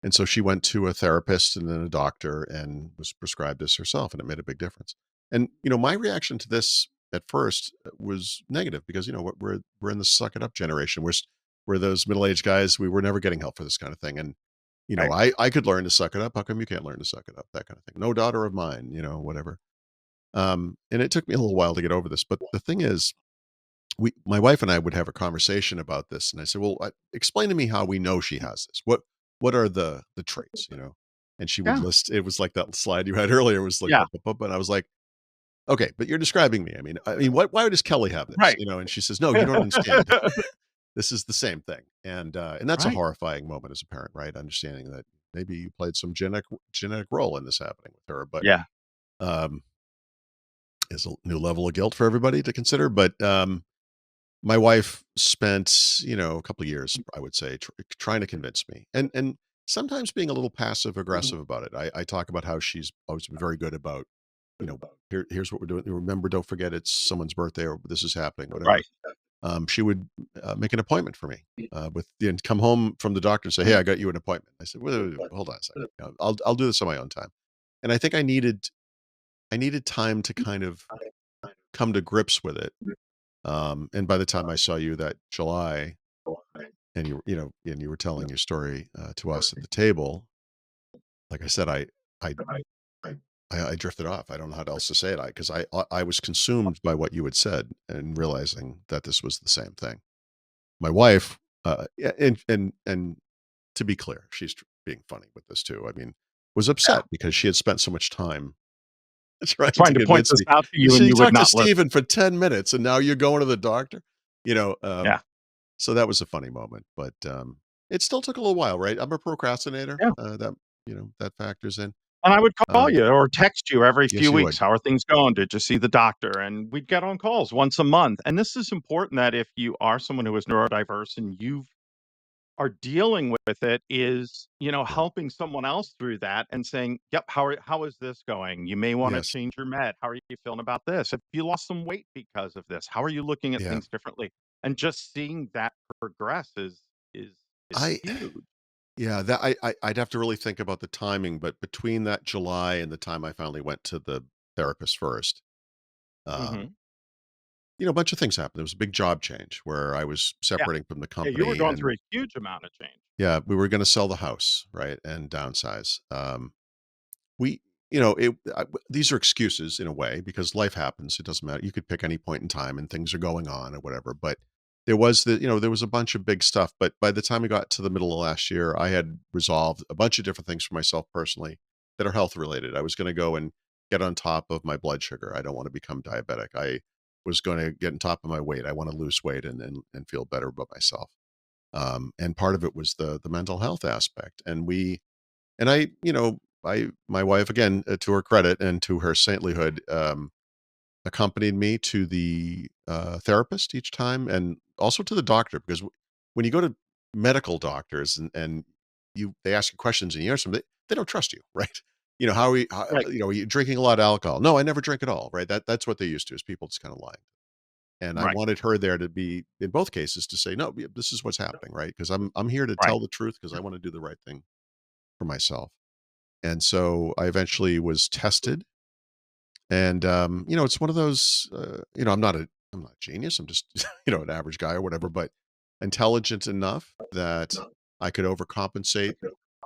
And so she went to a therapist and then a doctor and was prescribed this herself, and it made a big difference. And my reaction to this at first was negative because we're in the suck it up generation. We're those middle aged guys. We were never getting help for this kind of thing. And
Right.
I could learn to suck it up. How come you can't learn to suck it up? That kind of thing. No daughter of mine. Whatever. And it took me a little while to get over this. But the thing is, my wife and I would have a conversation about this, and I said, "Well, explain to me how we know she has this. What are the traits?" And she would
Yeah.
list. It was like that slide you had earlier. It was like,
Yeah.
"Bup, bup, bup," and I was like, "Okay, but you're describing me. I mean, why does Kelly have this?"
Right.
And she says, "No, you don't understand. This is the same thing." And that's a
Right.
horrifying moment as a parent, right? Understanding that maybe you played some genetic role in this happening with her, but
Yeah.
um, is a new level of guilt for everybody to consider. But my wife spent, a couple of years, I would say, trying to convince me, and sometimes being a little passive aggressive about it. I talk about how she's always been very good about, here's what we're doing. Remember, don't forget it's someone's birthday or this is happening, whatever.
Right.
She would make an appointment for me and come home from the doctor and say, "Hey, I got you an appointment." I said, "Wait, wait, wait, hold on a second. I'll do this on my own time." And I think I needed time to kind of come to grips with it. And by the time I saw you that July, and you were telling your story to us at the table, like I said, I I drifted off. I don't know how else to say it. I was consumed by what you had said and realizing that this was the same thing. My wife, yeah, and to be clear, she's being funny with this too. I mean, was
Yeah.
upset because she had spent so much time trying
Trying
to
to point
convince
this
me.
out to you and
She
you would
talked to
not listen.
Steven for 10 minutes and now you're going to the doctor. You know, um,
Yeah.
so that was a funny moment, but it still took a little while, right? I'm a procrastinator.
Yeah.
That factors in.
And I would call
Um,
you or text you every
yes,
few
you
weeks.
would.
"How are things going? Did you see the doctor?" And we'd get on calls once a month. And this is important that if you are someone who is neurodiverse and you are dealing with it is,
Yeah.
helping someone else through that and saying, "Yep, how is this going? You may wanna
Yes.
change your med. How are you feeling about this? Have you lost some weight because of this? How are you looking at
Yeah.
things differently?" And just seeing that progress is is
I
huge.
yeah, that I'd have to really think about the timing, but between that July and the time I finally went to the therapist first, um,
Mhm.
a bunch of things happened. There was a big job change where I was
Yeah.
separating from the
Yeah, you were
company
going through
and
a huge amount of change.
yeah, we were going to sell the house, right, and downsize. We, these are excuses in a way because life happens. It doesn't matter. You could pick any point in time and things are going on or whatever. But there was a bunch of big stuff. But by the time we got to the middle of last year, I had resolved a bunch of different things for myself personally that are health related. I was going to go and get on top of my blood sugar. I don't want to become diabetic. I was going to get on top of my weight. I want to lose weight and feel better about myself. And part of it was the mental health aspect. And my wife, again, to her credit and to her saintlyhood, accompanied me to the therapist each time, and also to the doctor because when you go to medical doctors and they ask you questions and you answer them, they don't trust you, right?
Right,
Are you drinking a lot of alcohol? No, I never drink at all, right? That's what they used to is people just kind of lying. And I
right,
wanted her there to be in both cases to say, no, this is what's happening, right? Because I'm here to
right.
tell the truth because I want to do the right thing for myself. And so I eventually was tested, and it's one of those. I'm not a genius. I'm just an average guy or whatever, but intelligent enough that I could overcompensate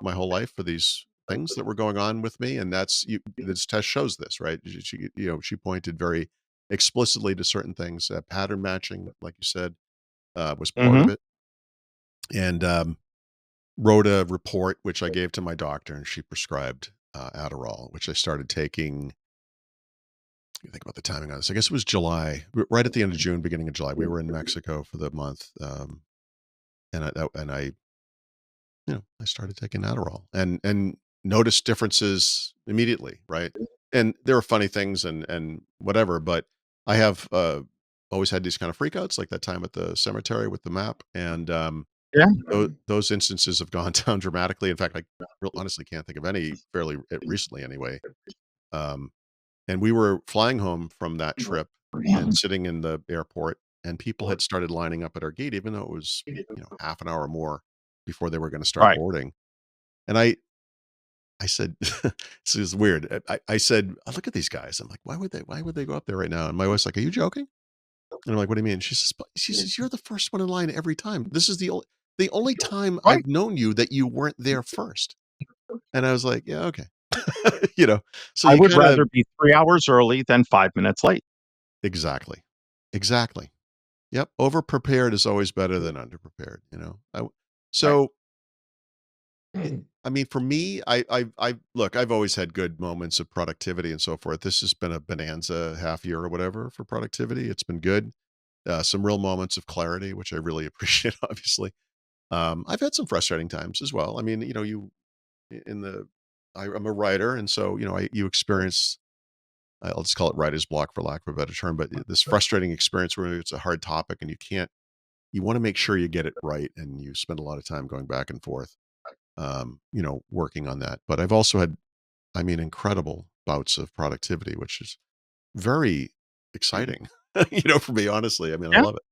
my whole life for these things that were going on with me, and this test shows this, right? She pointed very explicitly to certain things. Pattern matching, like you said, was part of
Mhm.
it, and wrote a report which I gave to my doctor, and she prescribed Adderall, which I started taking. You think about the timing on this. I guess it was July, right at the end of June, beginning of July. We were in Mexico for the month, and I started taking Adderall and noticed differences immediately, right? And there were funny things and whatever, but I have always had these kind of freakouts, like that time at the cemetery with the map, and
Yeah.
those instances have gone down dramatically. In fact, I honestly can't think of any fairly recently anyway. Um, and we were flying home from that trip and sitting in the airport, and people had started lining up at our gate, even though it was half an hour more before they were going to start
Right.
boarding. And I said, this is weird. I said, "Oh, look at these guys." I'm like, why would they go up there right now? And my wife's like, "Are you joking?" And I'm like, "What do you mean?" She says, "You're the first one in line every time. This is the only time
Right.
I've known you that you weren't there first." And I was like, "Yeah, okay." You know, so
I
you
would
kind of
rather be 3 hours early than 5 minutes late.
exactly. Exactly. Yep. Over prepared is always better than underprepared, you know.
Right.
So I mean, for me, I look, I've always had good moments of productivity and so forth. This has been a bonanza half year or whatever for productivity. It's been good. Some real moments of clarity, which I really appreciate, obviously. I've had some frustrating times as well. I mean, in the, I'm a writer. And so, you experience, I'll just call it writer's block for lack of a better term, but this frustrating experience where it's a hard topic and you want to make sure you get it right. And you spend a lot of time going back and forth, working on that. But I've also had, I mean, incredible bouts of productivity, which is very exciting, for me, honestly. I mean, I
Yeah.
love it.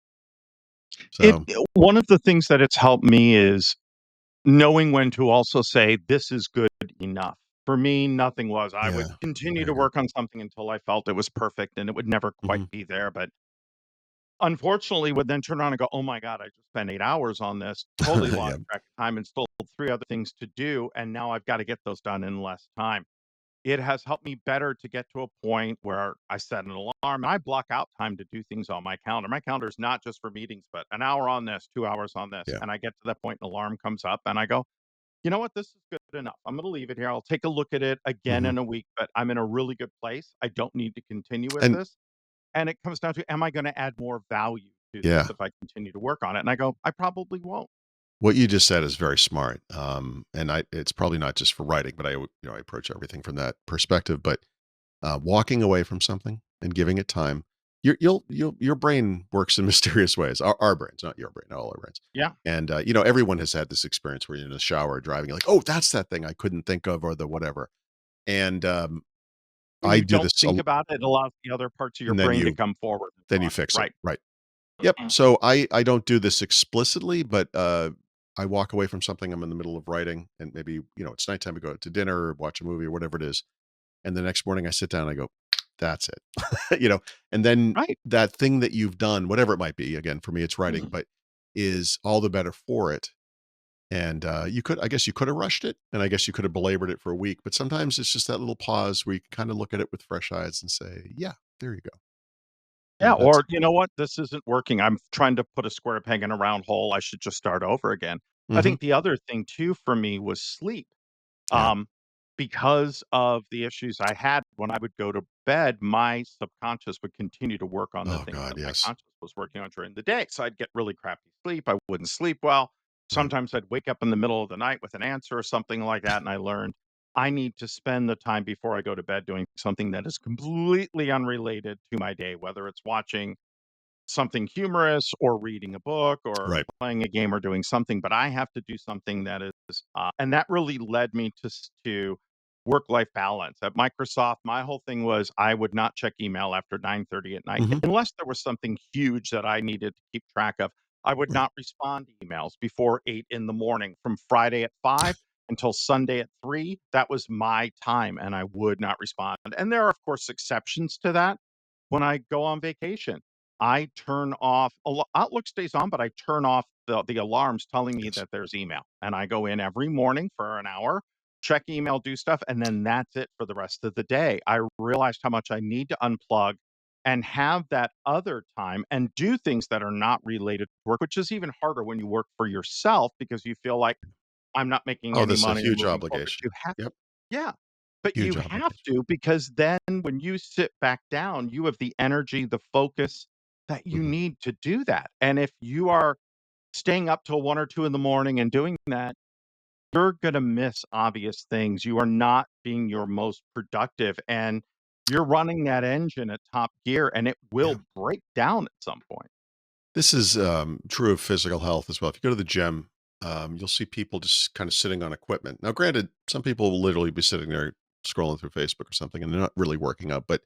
So,
One of the things that it's helped me is knowing when to also say, "This is good enough." For me, nothing was. I would
yeah,
continue
I
to
agree.
work on something until I felt it was perfect, and it would never quite
Mhm.
be there, but unfortunately, would then turn around and go, "Oh my god, I just spent 8 hours on this, totally lost
Yeah.
track of time and still 3 other things to do, and now I've gotta get those done in less time." It has helped me better to get to a point where I set an alarm, and I block out time to do things on my calendar. My calendar is not just for meetings, but an hour on this, 2 hours on this,
Yeah.
and I get to that point, an alarm comes up, and I go, "You know what? This is good enough. I'm gonna leave it here. I'll take a look at it again
Mhm.
in a week, but I'm in a really good place. I don't need to continue with
And
this." And it comes down to, am I gonna add more value to this
yeah,
if I continue to work on it? And I go, "I probably won't."
what you just said is very smart. And it's probably not just for writing, but I approach everything from that perspective. But walking away from something and giving it time, your brain works in mysterious ways. Our brains, not your brain, not all our brains.
Yeah.
And everyone has had this experience where you're in the shower driving, you're like, oh, that's that thing I couldn't think of, or the whatever. And
When
I
you
do
don't
this,
think about it, it allows the other parts of your
and then
brain to
you
come forward and
then you
on it.
fix it,
Right.
right? Yep. So I don't do this explicitly, but I walk away from something I'm in the middle of writing, and maybe it's nighttime to go out to dinner or watch a movie or whatever it is, and the next morning I sit down and I go, "That's it," and then
Right.
that thing that you've done, whatever it might be, again for me it's writing, but is all the better for it. And I guess you could have rushed it, and I guess you could have belabored it for a week, but sometimes it's just that little pause where you can kind of look at it with fresh eyes and say, "Yeah, there you go."
Yeah,
That's
or, "You know what? This isn't working. I'm trying to put a square peg in a round hole. I should just start over again." I
hmm
think the other thing too for me was sleep.
yeah.
Um, because of the issues I had when I would go to bed, my subconscious would continue to work on the
Oh
things
God,
that my
yes.
conscious was working on during the day. So I'd get really crappy sleep. I wouldn't sleep well.
Right.
Sometimes I'd wake up in the middle of the night with an answer or something like that. And I learned I need to spend the time before I go to bed doing something that is completely unrelated to my day, whether it's watching something humorous or reading a book or
Right.
playing a game or doing something, but I have to do something that is, and that really led me to work-life balance. At Microsoft, my whole thing was I would not check email after 9:30 at night
Mhm.
unless there was something huge that I needed to keep track of. I would
Right.
not respond to emails before 8 in the morning from Friday at 5 until Sunday at 3, that was my time, and I would not respond. And there are, of course, exceptions to that. When I go on vacation, I turn off Outlook stays on, but I turn off the alarms telling me
Yes.
that there's email, and I go in every morning for an hour, check email, do stuff, and then that's it for the rest of the day. I realized how much I need to unplug and have that other time and do things that are not related to work, which is even harder when you work for yourself because you feel like I'm not making
Oh,
any
this is a
money or
huge
moving forward, but
obligation.
you have
Yep.
yeah, but you
Huge
have
obligation.
to because then when you sit back down, you have the energy, the focus that you
Mhm.
need to do that, and if you are staying up till 1 or 2 in the morning and doing that, you're gonna miss obvious things. You are not being your most productive, and you're running that engine at top gear, and it
Yeah.
will break down at some point.
This is true of physical health as well. If you go to the gym, you'll see people just kind of sitting on equipment. Now, granted, some people will literally be sitting there scrolling through Facebook or something, and they're not really working out. But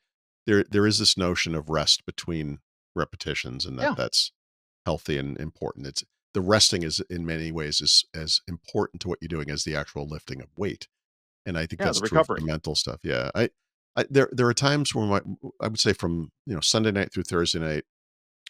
there is this notion of rest between repetitions, and
Yeah,
that's healthy and important. It's the resting is in many ways is as important to what you're doing as the actual lifting of weight, and I think
yeah,
that's
the
true for
recovery.
the mental stuff. Yeah, there are times when I would say from Sunday night through Thursday night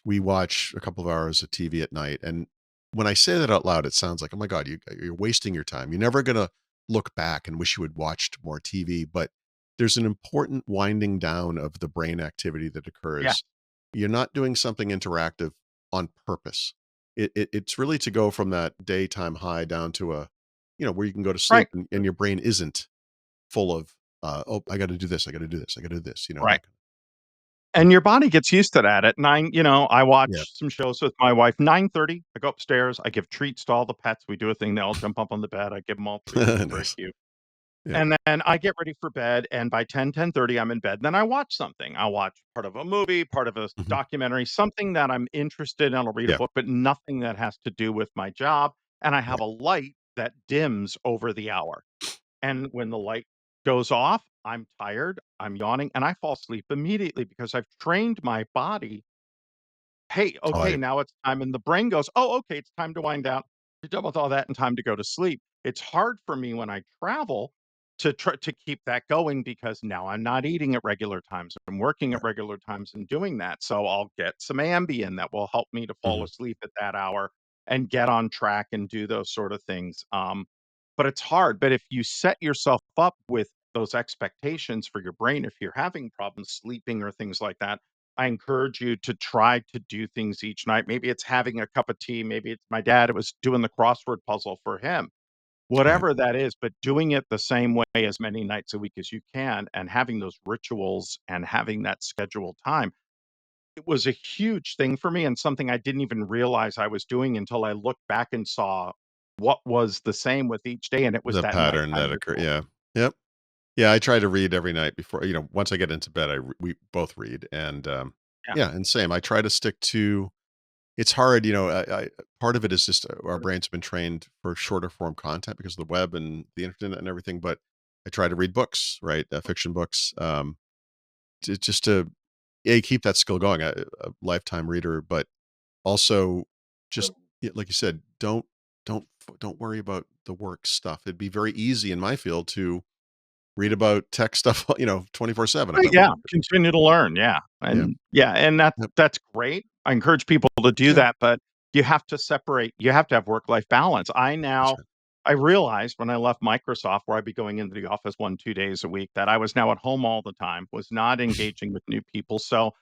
we watch a couple of hours of TV at night, and when I say that out loud, it sounds like, "Oh my god, you're wasting your time. You're never gonna look back and wish you had watched more TV," but there's an important winding down of the brain activity that
Yeah,
occurs. You're not doing something interactive on purpose. It's really to go from that daytime high down to where you can go to
right,
sleep and your brain isn't full of, "Oh, I gotta do this, I gotta do this, I gotta do this,"
right.
that kind
And your body gets used to that. At 9, I
Yeah.
watch some shows with my wife. 9:30, I go upstairs, I give treats to all the pets. We do a thing, they all jump up on the bed, I give them all treats, it's very
Nice.
cute.
Yeah.
And then I get ready for bed, and by 10:30, I'm in bed. Then I watch something. I'll watch part of a movie, part of a
Mhm.
documentary, something that I'm interested in. I'll read a
Yeah.
book, but nothing that has to do with my job. And I have
Right.
a light that dims over the hour. And when the light goes off, I'm tired, I'm yawning, and I fall asleep immediately because I've trained my body. Hey,
Oh,
okay,
I
now it's time, and the brain goes, "Oh, okay, it's time to wind down. You're done with all that and time to go to sleep." It's hard for me when I travel to try to keep that going because now I'm not eating at regular times. I'm working at
right.
regular times and doing that. So I'll get some Ambien that will help me to fall
Mhm.
asleep at that hour and get on track and do those sort of things. But it's hard. But if you set yourself up with those expectations for your brain, if you're having problems sleeping or things like that, I encourage you to try to do things each night. Maybe it's having a cup of tea. Maybe it's my dad, it was doing the crossword puzzle for him.
Right.
Whatever that is, but doing it the same way as many nights a week as you can and having those rituals and having that scheduled time. It was a huge thing for me and something I didn't even realize I was doing until I looked back and saw what was the same with each day, and it was
The
that
pattern
nighttime
that occur
ritual.
yeah. Yep. Yeah, I try to read every night before once I get into bed, we both read, and,
Yeah.
yeah, and same, I try to stick to it's hard, I part of it is just our brains have been trained for shorter form content because of the web and the internet and everything, but I try to read books, right, fiction books, just to, A, keep that skill going, a lifetime reader, but also just yeah, like you said, don't worry about the work stuff. It'd be very easy in my field to read about tech stuff, 24/7 if I
Right, yeah,
wanted to.
continue to learn, yeah,
Yeah.
and
Yep.
that's great. I encourage people to do
Yeah.
that, but you have to have work-life balance.
That's right.
I realized when I left Microsoft, where I'd be going into the office 1, 2 days a week, that I was now at home all the time, was not engaging with new people, so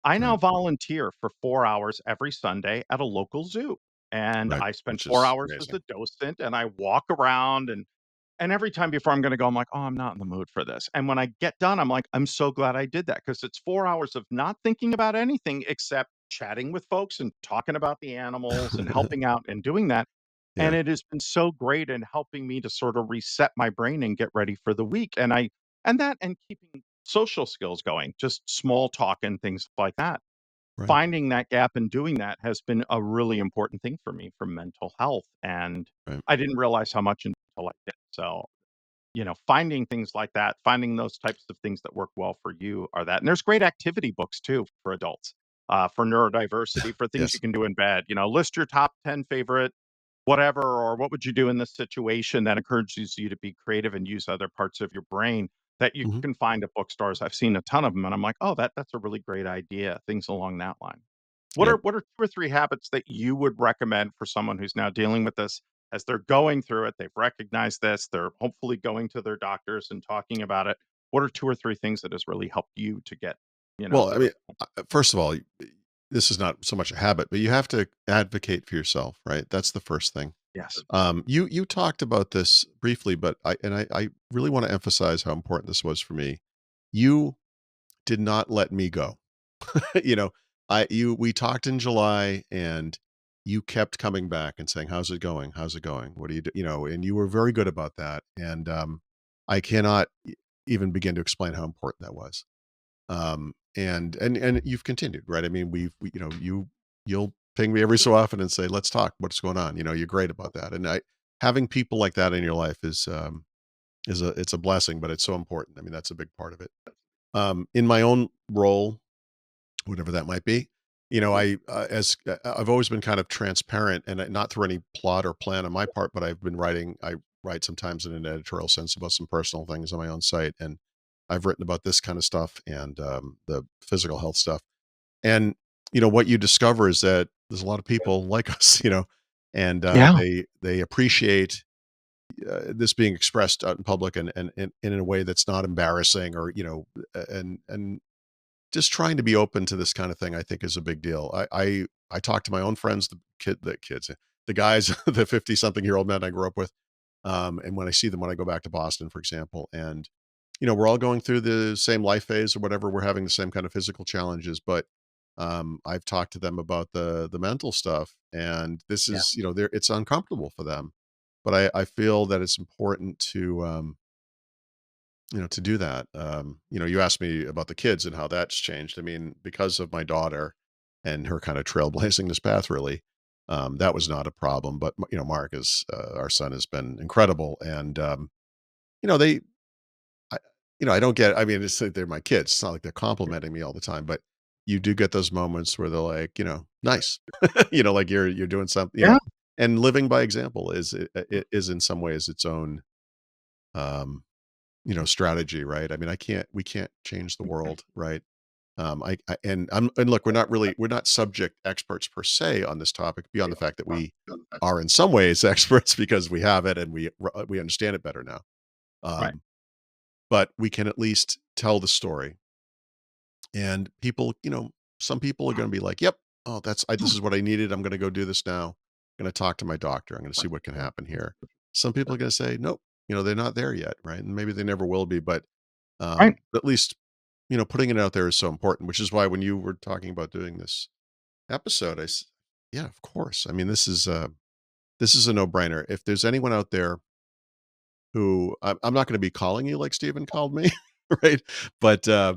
I now
Right.
volunteer for 4 hours every Sunday at a local zoo, and
Right.
I spend
Which
4
is
hours as
amazing.
a docent, and I walk around and every time before I'm gonna go, I'm like, "Oh, I'm not in the mood for this." And when I get done, I'm like, "I'm so glad I did that because it's 4 hours of not thinking about anything except chatting with folks and talking about the animals and helping out and doing that. And
Yeah.
it has been so great in helping me to sort of reset my brain and get ready for the week. And keeping social skills going, just small talk and things like that.
Right.
Finding that gap and doing that has been a really important thing for me for mental health. And
Right.
I didn't realize how much until I did. So finding things like that, finding those types of things that work well for you are that. And there's great activity books too for adults, for neurodiversity, for things you
Yes.
can do in bed. List your top 10 favorite whatever, or what would you do in this situation that encourages you to be creative and use other parts of your brain that you
Mhm.
can find at bookstores. I've seen a ton of them, and I'm like, "Oh, that's a really great idea," things along that line.
Yeah.
What are 2 or 3 habits that you would recommend for someone who's now dealing with this as they're going through it? They've recognized this, they're hopefully going to their doctors and talking about it. What are 2 or 3 things that has really helped you to get,
Well, I
their
mean, first of all, this is not so much a habit, but you have to advocate for yourself, right? That's the first thing.
Yes.
You talked about this briefly, but I really want to emphasize how important this was for me. You did not let me go. You know, I you we talked in July and you kept coming back and saying, "How's it going? How's it going? What do you do?" And you were very good about that. And I cannot even begin to explain how important that was. And you've continued, right? I mean, you'll ping me every so often and say, "Let's talk. What's going on?" You're great about that. And I having people like that in your life is it's a blessing, but it's so important. I mean, that's a big part of it. In my own role, whatever that might be. I've always been kind of transparent, and not through any plot or plan on my part, but I've been writing. I write sometimes in an editorial sense about some personal things on my own site, and I've written about this kind of stuff and the physical health stuff. And what you discover is that there's a lot of people like us, and
Yeah.
they appreciate this being expressed out in public and in a way that's not embarrassing or and just trying to be open to this kind of thing, I think, is a big deal. I talk to my own friends, the kids, the guys, the 50-something-year-old men I grew up with, and when I see them when I go back to Boston, for example, and, we're all going through the same life phase or whatever, we're having the same kind of physical challenges, but, I've talked to them about the mental stuff, and this
Yeah.
is, they're it's uncomfortable for them, but I feel that it's important to do that. You asked me about the kids and how that's changed. I mean, because of my daughter and her kind of trailblazing this path, really, that was not a problem. But Mark is our son has been incredible, and they, I, I don't get. I mean, it's like they're my kids. It's not like they're complimenting me all the time, but you do get those moments where they're like, nice, like you're doing something,
Yeah.
and living by example it is in some ways its own. Um, strategy, right? I mean, we can't change the world, right? And look, we're not subject experts per se on this topic beyond the fact that we are in some ways experts because we have it and we understand it better now.
Right.
Um, but we can at least tell the story and people, some people are going to be like, "Yep, oh, this is what I needed. I'm going to go do this now. I'm going to talk to my doctor. I'm going to see what can happen here." Some people are going to say, "Nope, they're not there yet," right? And maybe they never will be, but
Right.
at least, putting it out there is so important, which is why when you were talking about doing this episode, yeah, of course. I mean, this is a no-brainer. If there's anyone out there who I'm not going to be calling you like Steven called me, right? But uh,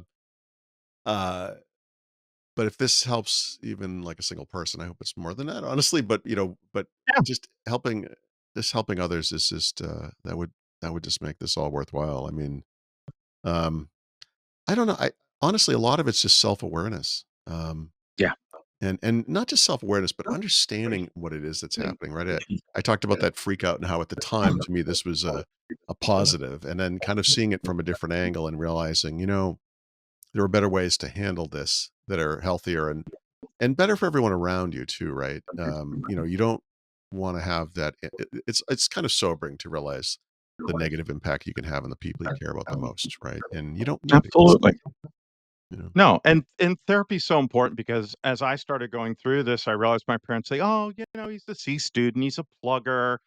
but if this helps even like a single person, I hope it's more than that, honestly. But
Yeah.
just helping others is just that would just make this all worthwhile. I mean, um, I don't know. I honestly, a lot of it's just self-awareness.
Yeah.
And not just self-awareness, but understanding what it is that's happening, right? I talked about that freak out and how at the time to me this was a positive, and then kind of seeing it from a different angle and realizing, there are better ways to handle this that are healthier and better for everyone around you too, right? You don't want to have that. It's kind of sobering to realize the negative impact you can have on the people you care about the most, right? And you don't need it.
Absolutely.
You know,
No, and therapy is so important because as I started going through this, I realized my parents say, "Oh, he's a C student, he's a plugger,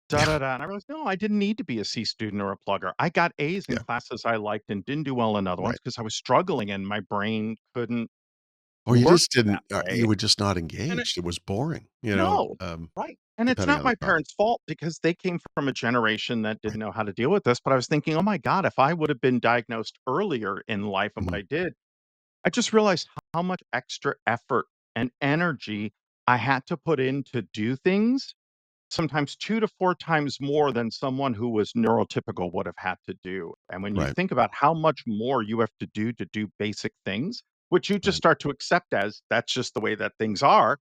da
yeah,
da da." And I realized, no, I didn't need to be a C student or a plugger. I got A's in
yeah,
classes I liked and didn't do well in other ones
right.
because I was struggling and my brain couldn't
Or you
work
just
that
didn't
way.
you were just not
And
engaged. It was boring,
no. Right. And it's
depending
not
on the
my
topic.
parents' fault because they came from a generation that didn't
Right.
know how to deal with this. But I was thinking, oh my God, if I would have been diagnosed earlier in life and what
Mhm.
I did, I just realized how much extra effort and energy I had to put in to do things, sometimes 2 to 4 times more than someone who was neurotypical would have had to do. And when you
Right,
think about how much more you have to do basic things, which you just
right.
start to accept as that's just the way that things are,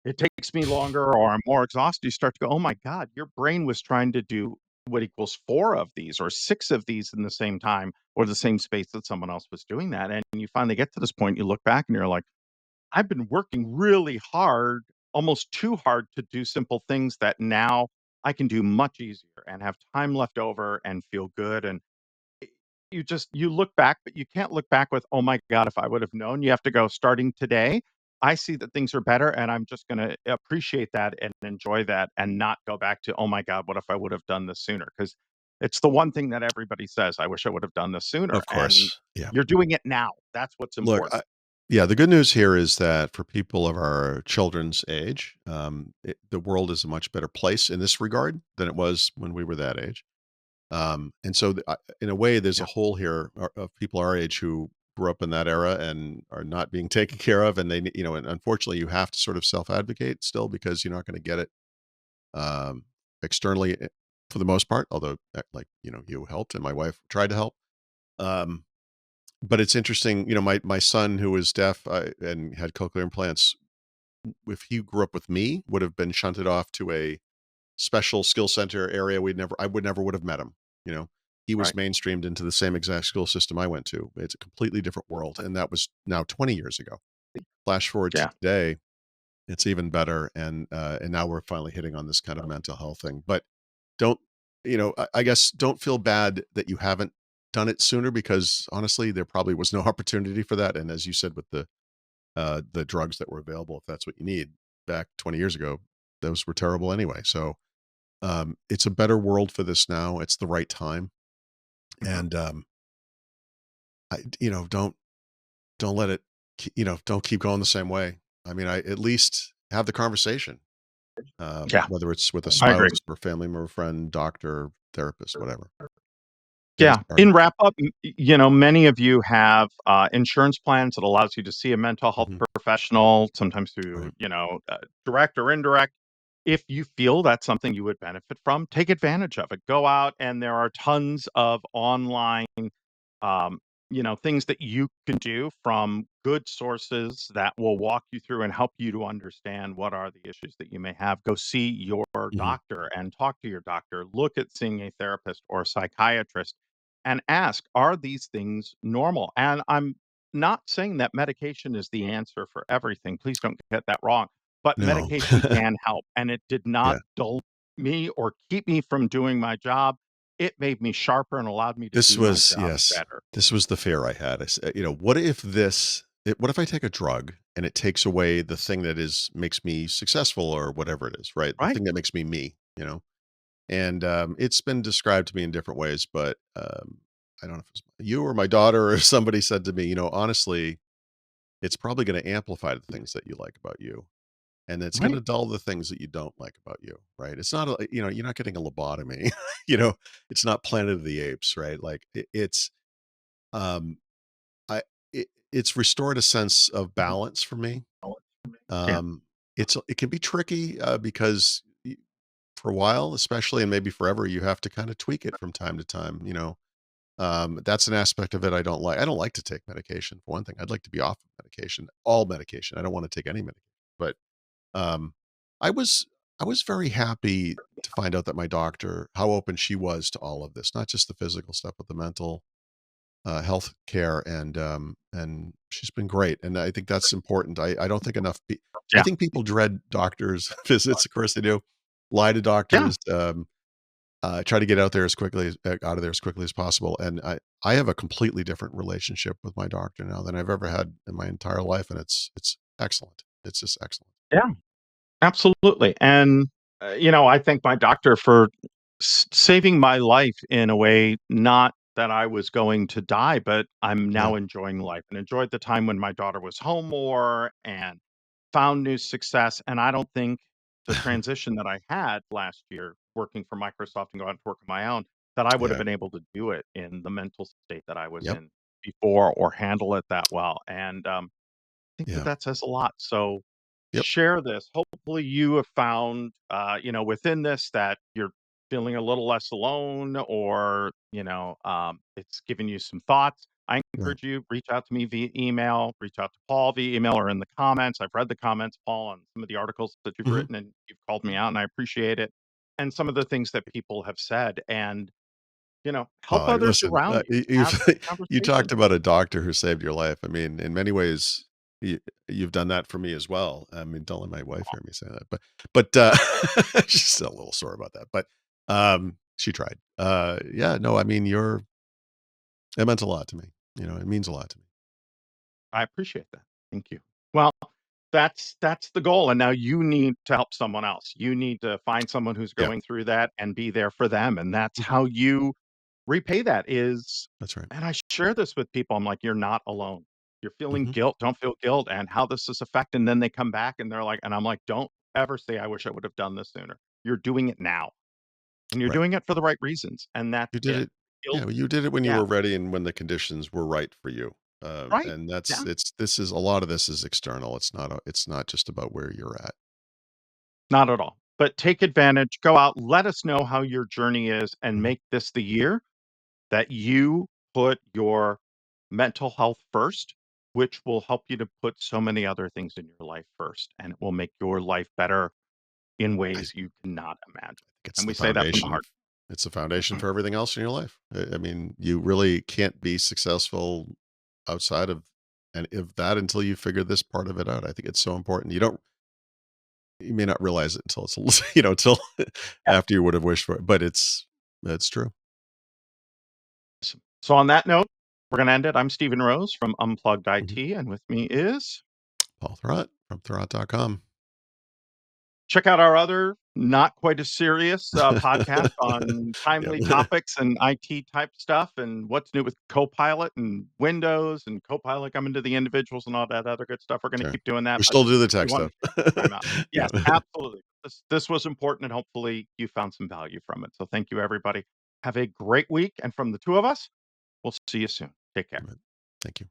it takes me longer or I'm more exhausted, you start to go, "Oh my god, your brain was trying to do what equals 4 of these or 6 of these in the same time or the same space that someone else was doing that." And you finally get to this point, you look back and you're like, "I've been working really hard, almost too hard to do simple things that now I can do much easier and have time left over and feel good." And I you look back, but you can't look back with, "Oh my god, if I would have known." You have to go, "Starting today, I see that things are better, and I'm just gonna appreciate that and enjoy that and not go back to, 'Oh my god, what if I would have done this sooner?'" Because it's the one thing that everybody says, "I wish I would have done this sooner,"
Of
and
course. Yeah.
you're doing it now. That's what's
Look,
important.
yeah, the good news here is that for people of our children's age, the world is a much better place in this regard than it was when we were that age. And so, in a way, there's a
Yeah,
hole here of people our age who grew up in that era and are not being taken care of, and and unfortunately, you have to sort of self advocate still because you're not going to get it um, externally for the most part. Although, like you helped and my wife tried to help. Um, but it's interesting, my son who was deaf and had cochlear implants, if he grew up with me, would have been shunted off to a special skill center area. I would never would have met him, you know. He was
right.
mainstreamed into the same exact school system I went to. It's a completely different world, and that was now 20 years ago. Flash forward to
Yeah,
today, it's even better, and now we're finally hitting on this kind of mental health thing. But don't I guess don't feel bad that you haven't done it sooner because honestly, there probably was no opportunity for that. And as you said, with the drugs that were available, if that's what you need back 20 years ago, those were terrible anyway. So it's a better world for this now. It's the right time,
mhm,
and don't let it, don't keep going the same way. I mean, I at least have the conversation,
yeah,
whether it's with a
I agree.
spouse or family member, friend, doctor, therapist, whatever. Get it
Yeah.
started.
In wrap up, many of you have, insurance plans that allows you to see a mental health
Mhm.
professional, sometimes through,
Right.
direct or indirect. If you feel that's something you would benefit from, take advantage of it. Go out and there are tons of online um, things that you can do from good sources that will walk you through and help you to understand what are the issues that you may have. Go see your
Mhm.
doctor and talk to your doctor. Look at seeing a therapist or a psychiatrist and ask, are these things normal? And I'm not saying that medication is the answer for everything. Please don't get that wrong. But
No.
medication can help. And it did not
Yeah.
dull me or keep me from doing my job. It made me sharper and allowed me to
This
do my
was
job
yes.
better.
This was the fear I had. What if I take a drug and it takes away the thing that is makes me successful or whatever it is, right? The
Right?
thing that makes me me, you know? And, it's been described to me in different ways, but, I don't know if it was you or my daughter or somebody said to me, "Honestly, it's probably gonna amplify the things that you like about you, and it's gonna
Right.
dull the things that you don't like about you," right? It's not you're not getting a lobotomy, it's not Planet of the Apes, right? Like, it's, um, it's restored a sense of balance for me.
Yeah.
Um, it can be tricky, because for a while, especially, and maybe forever, you have to kind of tweak it from time to time. That's an aspect of it I don't like. I don't like to take medication for one thing. I'd like to be off of medication, all medication. I don't want to take any medication. But um, I was I was very happy to find out that my doctor, how open she was to all of this, not just the physical stuff, but the mental health care, and she's been great, and I think that's important. I don't think I
Yeah.
think people dread doctors visits, of course they do, lie to
Yeah.
doctors, try to get out of there as quickly as possible, and I have a completely different relationship with my doctor now than I've ever had in my entire life, and it's excellent. It's just excellent.
Yeah. Absolutely. And, I thank my doctor for saving my life in a way, not that I was going to die, but I'm
Yeah.
now enjoying life and enjoyed the time when my daughter was home more and found new success. And I don't think the transition that I had last year working for Microsoft and going to work on my own, that I would have
Yeah.
been able to do it in the mental state that I was
Yep.
in before or handle it that well. And think that
Yeah.
that says a lot. So
Yep.
share this. Hopefully, you have found, within this that you're feeling a little less alone, or it's given you some thoughts. I
Right.
encourage you, reach out to me via email, reach out to Paul via email or in the comments. I've read the comments, Paul, on some of the articles that you've
Mhm.
written, and you've called me out, and I appreciate it. And some of the things that people have said, and help others
Listen,
around you.
you've
Have those
you talked
conversations.
about a doctor who saved your life. I mean, in many ways, you've done that for me as well. I mean, don't let my wife hear me say that, but she's still a little sore about that, but, she tried. Yeah, no, I mean, it meant a lot to me, it means a lot to me.
I appreciate that. Thank you. Well, that's the goal, and now you need to help someone else. You need to find someone who's
Yeah.
going through that and be there for them, and that's
Mhm.
how you repay that is
That's right.
and I share this with people. I'm like, "You're not alone. You're feeling
Mhm.
guilt. Don't feel guilt," and how this is affecting then they come back and they're like and I'm like, "Don't ever say, 'I wish I would have done this sooner.' You're doing it now, and you're
Right.
doing it for the right reasons, and that's
You did
it."
it
Guilt
you did it when you
yeah,
were ready and when the conditions were right for you.
right.
And
Yeah.
this is a lot of this is external. It's not just about where you're at.
Not at all. But take advantage, go out, let us know how your journey is, and
Mhm.
make this the year that you put your mental health first, which will help you to put so many other things in your life first, and it will make your life better in
I think
ways you cannot imagine.
it's
And
the
we say that from the
foundation.
heart.
It's the foundation
Mhm.
for everything else in your life. I mean, you really can't be successful outside of and of that until you figure this part of it out. I think it's so important. You may not realize it until it's a little, till
Yeah.
after you would have wished for it, but that's true.
So on that note, we're gonna end it. I'm Stephen Rose from Unplugged
Mhm.
IT, and with me is
Paul Thurrott from Thurrott.com.
check out our other not quite as serious, podcast on timely
Yeah.
topics and IT type stuff and what's new with Copilot and Windows and Copilot coming to the individuals and all that other good stuff. We're gonna
Sure.
keep doing that,
We
but
still do the
we
tech
wanted
stuff.
to take some time out.
Yeah.
Yes, absolutely. This was important, and hopefully you found some value from it. So thank you, everybody. Have a great week, and from the 2 of us, we'll see you soon. Take care.
Thank you.